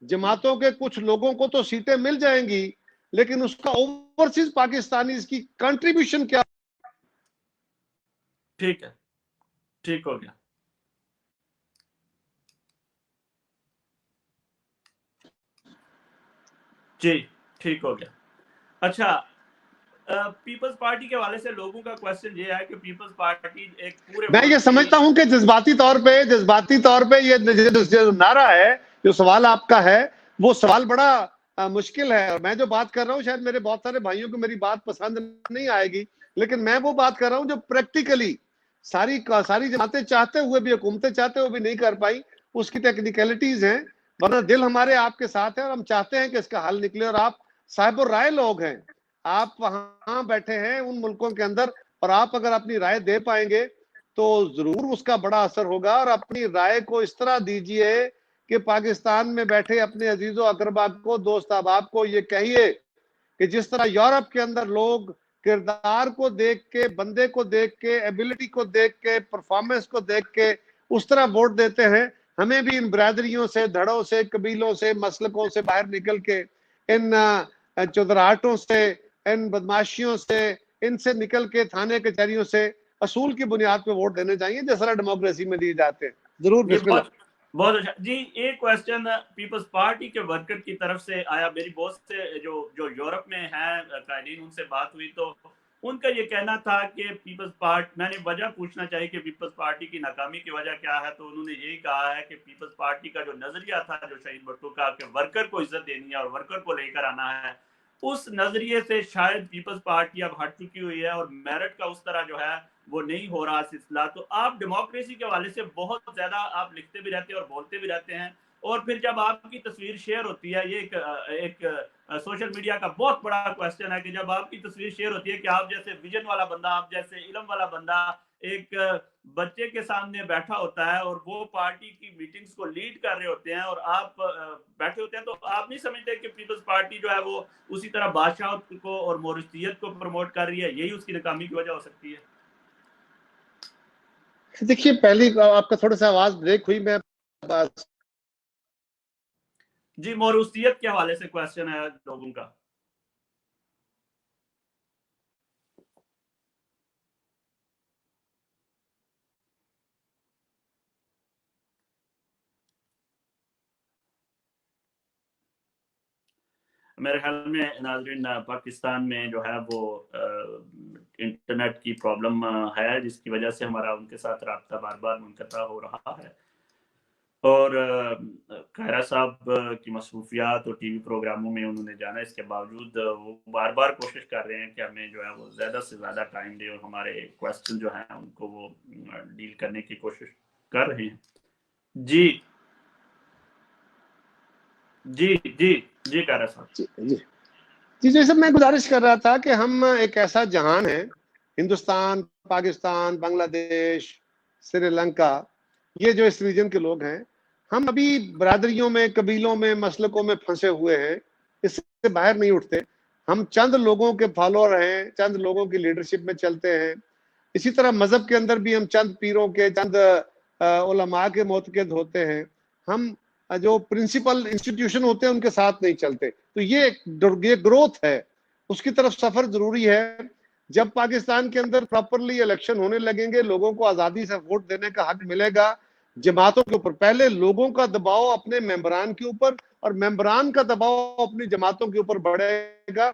جماعتوں کے کچھ لوگوں کو تو سیٹیں مل جائیں گی، لیکن اس کا اوورسیز پاکستانی اس کی کنٹریبیوشن کیا؟ ٹھیک ہے، ٹھیک ہو گیا. جی ٹھیک ہو گیا. اچھا، پیپلز پارٹی کے حوالے سے لوگوں کا کوشچن یہ ہے کہ پیپلز پارٹی ایک پورے میں یہ سمجھتا ہوں کہ جذباتی طور پہ یہ جو نعرہ ہے، جو سوال آپ کا ہے، وہ سوال بڑا مشکل ہے. اور میں جو بات کر رہا ہوں شاید میرے بہت سارے بھائیوں کو میری بات پسند نہیں آئے گی، لیکن میں وہ بات کر رہا ہوں جو پریکٹیکلی ساری جماعتیں چاہتے ہوئے بھی، حکومتیں چاہتے ہوئے بھی نہیں کر پائی. اس کی ٹیکنیکلٹیز ہیں، ورنہ دل ہمارے آپ کے ساتھ ہے اور ہم چاہتے ہیں کہ اس کا حل نکلے. اور آپ صاحب الرائے لوگ ہیں، آپ وہاں بیٹھے ہیں ان ملکوں کے اندر، اور آپ اگر اپنی رائے دے پائیں گے تو ضرور اس کا بڑا اثر ہوگا. اور اپنی رائے کو اس طرح دیجئے کہ پاکستان میں بیٹھے اپنے عزیز و اقربا کو، دوست احباب کو یہ کہیے کہ جس طرح یورپ کے اندر لوگ کردار کو دیکھ کے، بندے کو دیکھ کے، ایبلٹی کو دیکھ کے، پرفارمنس کو دیکھ کے اس طرح ووٹ دیتے ہیں، ہمیں بھی ان برادریوں سے، دھڑوں سے، قبیلوں سے، مسلکوں سے باہر نکل کے، ان چودراہٹوں سے، ان بدماشیوں سے، ان سے نکل کے تھانے کچہریوں سے اصول کی بنیاد پہ ووٹ دینے چاہیے، جس طرح ڈیموکریسی میں دیے جاتے ہیں. ضرور، بسم اللہ. بہت اچھا جی. ایک کوشچن پیپلز پارٹی کے ورکر کی طرف سے آیا. میری بہت سے جو یورپ میں ہیں قائدین، ان سے بات ہوئی تو ان کا یہ کہنا تھا کہ پیپلز پارٹی، میں نے وجہ پوچھنا چاہیے کہ پیپلز پارٹی کی ناکامی کی وجہ کیا ہے، تو انہوں نے یہی کہا ہے کہ پیپلز پارٹی کا جو نظریہ تھا، جو شہید بھٹو کا، کہ ورکر کو عزت دینی ہے اور ورکر کو لے کر آنا ہے، اس نظریے سے شاید پیپلز پارٹی اب ہٹ چکی ہوئی ہے اور میرٹ کا اس طرح جو ہے وہ نہیں ہو رہا سلسلہ. تو آپ ڈیموکریسی کے حوالے سے بہت زیادہ آپ لکھتے بھی رہتے ہیں اور بولتے بھی رہتے ہیں، اور پھر جب آپ کی تصویر شیئر ہوتی ہے، یہ ایک سوشل میڈیا کا بہت بڑا کوشچن ہے کہ جب آپ کی تصویر شیئر ہوتی ہے کہ آپ جیسے ویژن والا بندہ، آپ جیسے علم والا بندہ ایک بچے کے سامنے بیٹھا ہوتا ہے اور وہ پارٹی کی میٹنگز کو لیڈ کر رہے ہوتے ہیں اور آپ بیٹھے ہوتے ہیں، تو آپ نہیں سمجھتے کہ پیپلز پارٹی جو ہے وہ اسی طرح بادشاہت کو اور موروثیت کو پروموٹ کر رہی ہے؟ یہی اس کی ناکامی کی وجہ ہو سکتی ہے. دیکھیے، پہلی آپ کا تھوڑا سا آواز بریک ہوئی. میں جی، موروثیت کے حوالے سے کوشچن ہے لوگوں کا. میرے خیال میں ناظرین، پاکستان میں جو ہے وہ انٹرنیٹ کی پرابلم ہے، جس کی وجہ سے ہمارا ان کے ساتھ رابطہ بار بار منقطع ہو رہا ہے. اور خیرہ صاحب کی مصروفیات اور ٹی وی پروگراموں میں انہوں نے جانا، اس کے باوجود وہ بار بار کوشش کر رہے ہیں کہ ہمیں جو ہے وہ زیادہ سے زیادہ ٹائم دے اور ہمارے کویسچن جو ہیں ان کو وہ ڈیل کرنے کی کوشش کر رہے ہیں. جی جی جی جی خیرہ صاحب. جی جیسے میں گزارش کر رہا تھا کہ ہم ایک ایسا جہان ہے، ہندوستان، پاکستان، بنگلہ دیش، سری لنکا، یہ جو اس ریجن کے لوگ ہیں، ہم ابھی برادریوں میں، قبیلوں میں، مسلکوں میں پھنسے ہوئے ہیں، اس سے باہر نہیں اٹھتے. ہم چند لوگوں کے فالوور ہیں، چند لوگوں کی لیڈرشپ میں چلتے ہیں. اسی طرح مذہب کے اندر بھی ہم چند پیروں کے، چند علماء کے معتقد ہوتے ہیں. ہم جو پرنسپل انسٹیٹیوشن ہوتے ہیں ان کے ساتھ نہیں چلتے. تو یہ گروتھ ہے، اس کی طرف سفر ضروری ہے. جب پاکستان کے اندر پراپرلی الیکشن ہونے لگیں گے، لوگوں کو آزادی سے ووٹ دینے کا حق ملے گا. جماعتوں کے اوپر پہلے لوگوں کا دباؤ اپنے ممبران کے اوپر اور ممبران کا دباؤ اپنی جماعتوں کے اوپر بڑھے گا.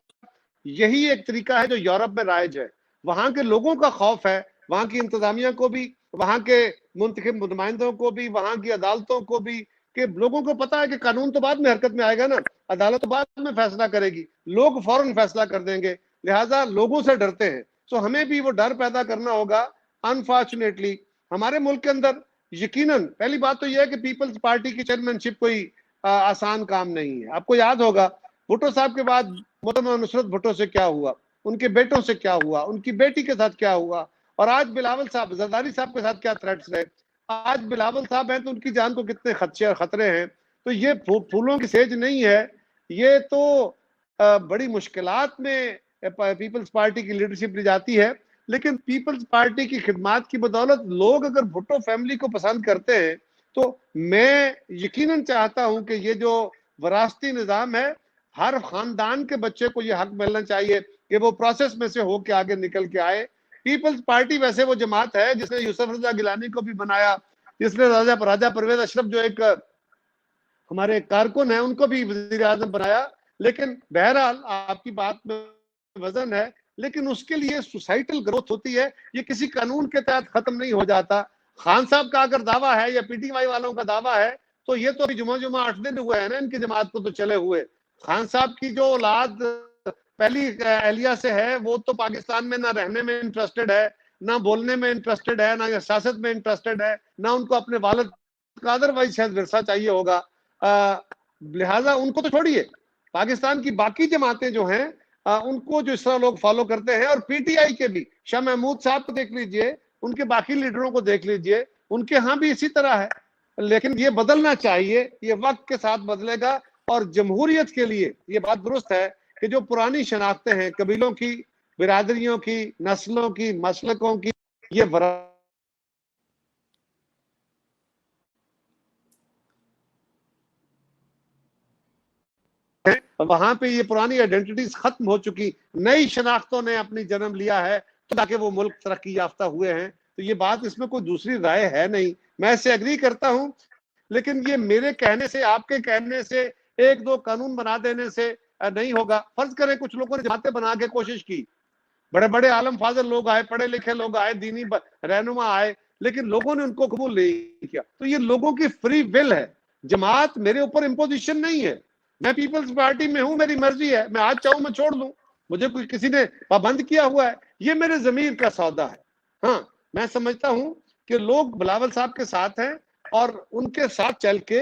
یہی ایک طریقہ ہے جو یورپ میں رائج ہے. وہاں کے لوگوں کا خوف ہے، وہاں کی انتظامیہ کو بھی، وہاں کے منتخب نمائندوں کو بھی، وہاں کی عدالتوں کو بھی، کہ لوگوں کو پتا ہے کہ قانون تو بعد میں حرکت میں آئے گا نا، عدالت تو بعد میں فیصلہ کرے گی، لوگ فوراً فیصلہ کر دیں گے، لہٰذا لوگوں سے ڈرتے ہیں. تو ہمیں بھی وہ ڈر پیدا کرنا ہوگا. انفارچونیٹلی ہمارے ملک کے اندر یقیناً پہلی بات تو یہ ہے کہ پیپلز پارٹی کی چیئرمین شپ کوئی آسان کام نہیں ہے. آپ کو یاد ہوگا بھٹو صاحب کے بعد محترمہ نصرت بھٹو سے کیا ہوا، ان کے بیٹوں سے کیا ہوا، ان کی بیٹی کے ساتھ کیا ہوا، اور آج بلاول صاحب، زرداری صاحب کے ساتھ کیا تھریٹس رہے. آج بلاول صاحب ہیں تو ان کی جان کو کتنے خدشے اور خطرے ہیں. تو یہ پھولوں کی سیج نہیں ہے، یہ تو بڑی مشکلات میں پیپلز پارٹی کی لیڈرشپ لی جاتی ہے. لیکن پیپلز پارٹی کی خدمات کی بدولت لوگ اگر بھٹو فیملی کو پسند کرتے ہیں تو میں یقیناً چاہتا ہوں کہ یہ جو وراثتی نظام ہے، ہر خاندان کے بچے کو یہ حق ملنا چاہیے کہ وہ پروسیس میں سے ہو کے آگے نکل کے آئے. پیپلز پارٹی ویسے وہ جماعت ہے جس نے یوسف رضا گیلانی کو بھی بنایا، جس نے راجہ پرویز اشرف جو ایک ہمارے کارکن ہیں ان کو بھی وزیر اعظم بنایا. لیکن بہرحال آپ کی بات میں وزن ہے، لیکن اس کے لیے سوسائٹل گروتھ ہوتی ہے، یہ کسی قانون کے تحت ختم نہیں ہو جاتا. خان صاحب کا اگر دعویٰ ہے یا پی ٹی وائی والوں کا دعویٰ ہے تو یہ تو جمعہ 8 دن ہوئے ہیں نا ان کی جماعت کو تو چلے ہوئے. خان صاحب کی جو اولاد پہلی اہلیہ سے ہے وہ تو پاکستان میں نہ رہنے میں انٹرسٹڈ ہے، نہ بولنے میں انٹرسٹڈ ہے، نہ سیاست میں انٹرسٹڈ ہے، نہ ان کو اپنے والد کا ادروائز شاید ورثہ چاہیے ہوگا. لہٰذا ان کو تو چھوڑیے، پاکستان کی باقی جماعتیں جو ہیں ان کو جو اس طرح لوگ فالو کرتے ہیں، اور پی ٹی آئی کے بھی شاہ محمود صاحب کو دیکھ لیجئے، ان کے باقی لیڈروں کو دیکھ لیجئے، ان کے ہاں بھی اسی طرح ہے. لیکن یہ بدلنا چاہیے، یہ وقت کے ساتھ بدلے گا. اور جمہوریت کے لیے یہ بات درست ہے کہ جو پرانی شناختیں ہیں قبیلوں کی، برادریوں کی، نسلوں کی، مسلکوں کی، یہ وہاں پہ یہ پرانی آئیڈینٹیٹیز ختم ہو چکی، نئی شناختوں نے اپنی جنم لیا ہے تاکہ وہ ملک ترقی یافتہ ہوئے ہیں. تو یہ بات اس میں کوئی دوسری رائے ہے نہیں، میں اس سے ایگری کرتا ہوں. لیکن یہ میرے کہنے سے، آپ کے کہنے سے، ایک دو قانون بنا دینے سے نہیں ہوگا. فرض کریں کچھ لوگوں نے جماعتیں بنا کے کوشش کی، بڑے بڑے عالم فاضل لوگ آئے، پڑھے لکھے لوگ آئے، دینی رہنما آئے، لیکن لوگوں نے ان کو قبول نہیں کیا. تو یہ لوگوں کی فری ول ہے، جماعت میرے اوپر امپوزیشن نہیں ہے. میں پیپلز پارٹی میں ہوں، میری مرضی ہے، میں آج چاہوں میں چھوڑ دوں، مجھے کوئی کسی نے پابند کیا ہوا ہے، یہ میرے ضمیر کا سودا ہے. ہاں میں سمجھتا ہوں کہ لوگ بلاول صاحب کے ساتھ ہیں اور ان کے ساتھ چل کے،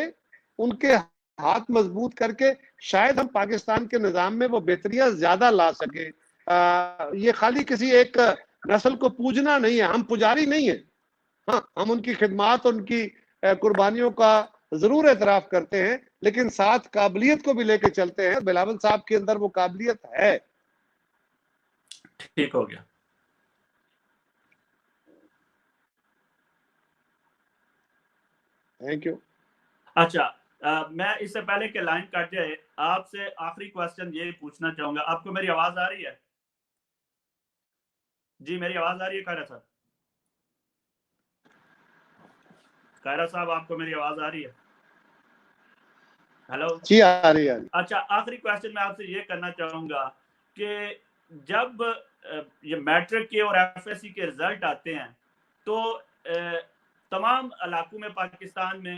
ان کے ہاتھ مضبوط کر کے شاید ہم پاکستان کے نظام میں وہ بہتریاں زیادہ لا سکیں. یہ خالی کسی ایک نسل کو پوجنا نہیں ہے، ہم پجاری نہیں ہیں. ہاں ہم ان کی خدمات، ان کی قربانیوں کا ضرور اعتراف کرتے ہیں، لیکن ساتھ قابلیت کو بھی لے کے چلتے ہیں. بلاول صاحب کے اندر وہ قابلیت ہے. ٹھیک ہو گیا. Thank you. اچھا میں اس سے پہلے کہ لائن کٹ جائے آپ سے آخری کوسچن یہ پوچھنا چاہوں گا. آپ کو میری آواز آ رہی ہے؟ جی میری آواز آ رہی ہے خیرہ صاحب؟ خیرہ صاحب آپ کو میری آواز آ رہی ہے؟ ہیلو جی آ رہی ہے. اچھا آخری کوسچن میں آپ سے یہ کرنا چاہوں گا کہ جب یہ میٹرک کے اور ایف ایس سی کے رزلٹ آتے ہیں تو تمام علاقوں میں پاکستان میں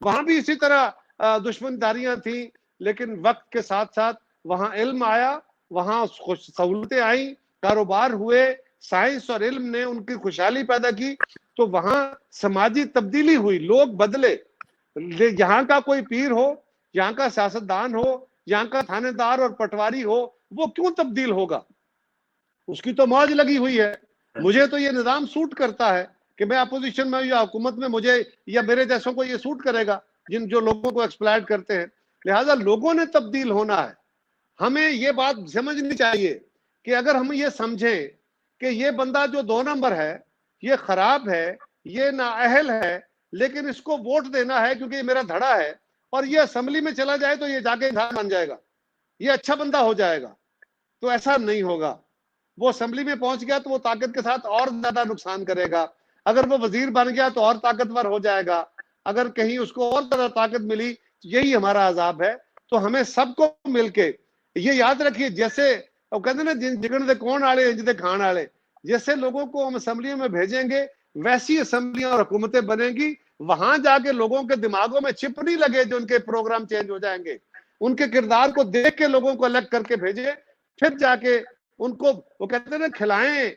وہاں بھی اسی طرح دشمنداریاں تھیں، لیکن وقت کے ساتھ ساتھ وہاں علم آیا، وہاں سہولتیں آئیں، کاروبار ہوئے، سائنس اور علم نے ان کی خوشحالی پیدا کی، تو وہاں سماجی تبدیلی ہوئی، لوگ بدلے۔ یہاں کا کوئی پیر ہو، یہاں کا سیاستدان ہو، یہاں کا تھانے دار اور پٹواری ہو، وہ کیوں تبدیل ہوگا؟ اس کی تو موج لگی ہوئی ہے۔ مجھے تو یہ نظام سوٹ کرتا ہے کہ میں اپوزیشن میں یا حکومت میں، مجھے یا میرے جیسوں کو یہ سوٹ کرے گا جو لوگوں کو ایکسپلائٹ کرتے ہیں۔ لہٰذا لوگوں نے تبدیل ہونا ہے۔ ہمیں یہ بات سمجھنی چاہیے کہ اگر ہم یہ سمجھیں کہ یہ بندہ جو 2 نمبر ہے، یہ خراب ہے، یہ نااہل ہے، لیکن اس کو ووٹ دینا ہے کیونکہ یہ میرا دھڑا ہے، اور یہ اسمبلی میں چلا جائے تو یہ جا کے انسان بن جائے گا، یہ اچھا بندہ ہو جائے گا، تو ایسا نہیں ہوگا۔ وہ اسمبلی میں پہنچ گیا تو وہ طاقت کے ساتھ اور زیادہ نقصان کرے گا، اگر وہ وزیر بن گیا تو اور طاقتور ہو جائے گا، اگر کہیں اس کو اور زیادہ طاقت ملی، یہی ہمارا عذاب ہے۔ تو ہمیں سب کو مل کے یہ یاد رکھیے، جیسے وہ کہتے ہیں نا جگن دے کون آڑے انج دے کھان آڑے، جیسے لوگوں کو ہم اسمبلیوں میں بھیجیں گے ویسی اسمبلیاں اور حکومتیں بنیں گی، وہاں جا کے لوگوں کے دماغوں میں چپ نہیں لگے جو ان کے پروگرام چینج ہو جائیں گے، ان کے کردار کو دیکھ کے لوگوں کو الگ کر کے بھیجے، پھر جا کے ان کو وہ کہتے ہیں نا کھلائیں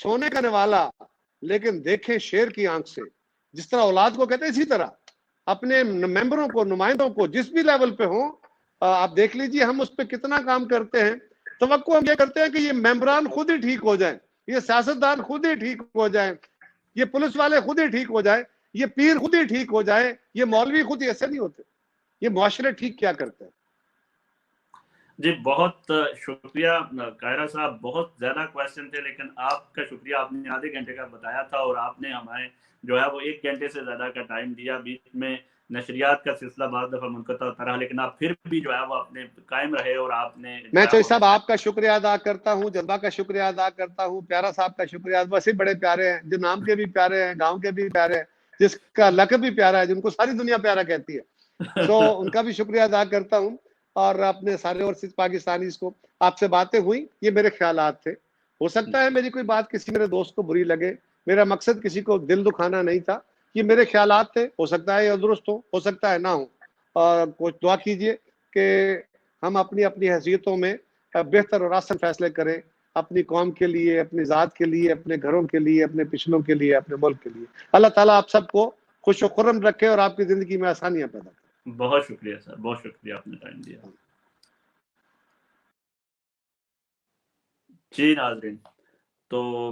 سونے کا نوالا لیکن دیکھیں شیر کی آنکھ سے، جس طرح اولاد کو کہتے ہیں اسی طرح اپنے ممبروں کو، نمائندوں کو جس بھی لیول پہ ہوں، آپ دیکھ لیجئے ہم اس پہ کتنا کام کرتے ہیں۔ توقع ہم یہ کرتے ہیں کہ یہ ممبران خود ہی ٹھیک ہو جائیں، یہ سیاستدان خود ہی ٹھیک ہو جائیں، یہ پولیس والے خود ہی ٹھیک ہو جائیں، یہ پیر خود ہی ٹھیک ہو جائیں، یہ مولوی خود ہی، ایسے نہیں ہوتے۔ یہ معاشرے ٹھیک کیا کرتے ہیں؟ جی بہت شکریہ قاہرہ صاحب، بہت زیادہ کویسچن تھے، لیکن آپ کا شکریہ، آپ نے آدھے گھنٹے کا بتایا تھا اور آپ نے ہمیں جو ہے وہ 1 گھنٹے سے زیادہ کا ٹائم دیا۔ بیچ میں نشریات کا سلسلہ بعض دفعہ منقطع ہوتا رہا، لیکن آپ پھر بھی جو ہے وہ اپنے قائم رہے اور آپ نے میں چوہدری صاحب آپ کا شکریہ ادا کرتا ہوں، جذبہ کا شکریہ ادا کرتا ہوں، پیارا صاحب کا شکریہ، ویسے بڑے پیارے ہیں، جو نام کے بھی پیارے ہیں، گاؤں کے بھی پیارے ہیں، جس کا لقب بھی پیارا ہے، جن کو ساری دنیا پیارا کہتی ہے، تو ان کا بھی شکریہ ادا کرتا ہوں۔ اور اپنے سارے اور پاکستانیز کو، آپ سے باتیں ہوئی، یہ میرے خیالات تھے۔ ہو سکتا ہے میری کوئی بات کسی میرے دوست کو بری لگے، میرا مقصد کسی کو دل دکھانا نہیں تھا، یہ میرے خیالات تھے، ہو سکتا ہے یہ درست ہو سکتا ہے نہ ہو، اور کچھ دعا کیجئے کہ ہم اپنی اپنی حیثیتوں میں بہتر اور آسان فیصلے کریں، اپنی قوم کے لیے، اپنی ذات کے لیے، اپنے گھروں کے لیے، اپنے پچھلوں کے لیے، اپنے ملک کے لیے۔ اللہ تعالیٰ آپ سب کو خوش و خرم رکھے اور آپ کی زندگی میں آسانیاں پیدا کرے۔ بہت شکریہ سر، بہت شکریہ، آپ نے ٹائم دیا۔ جی ناظرین، تو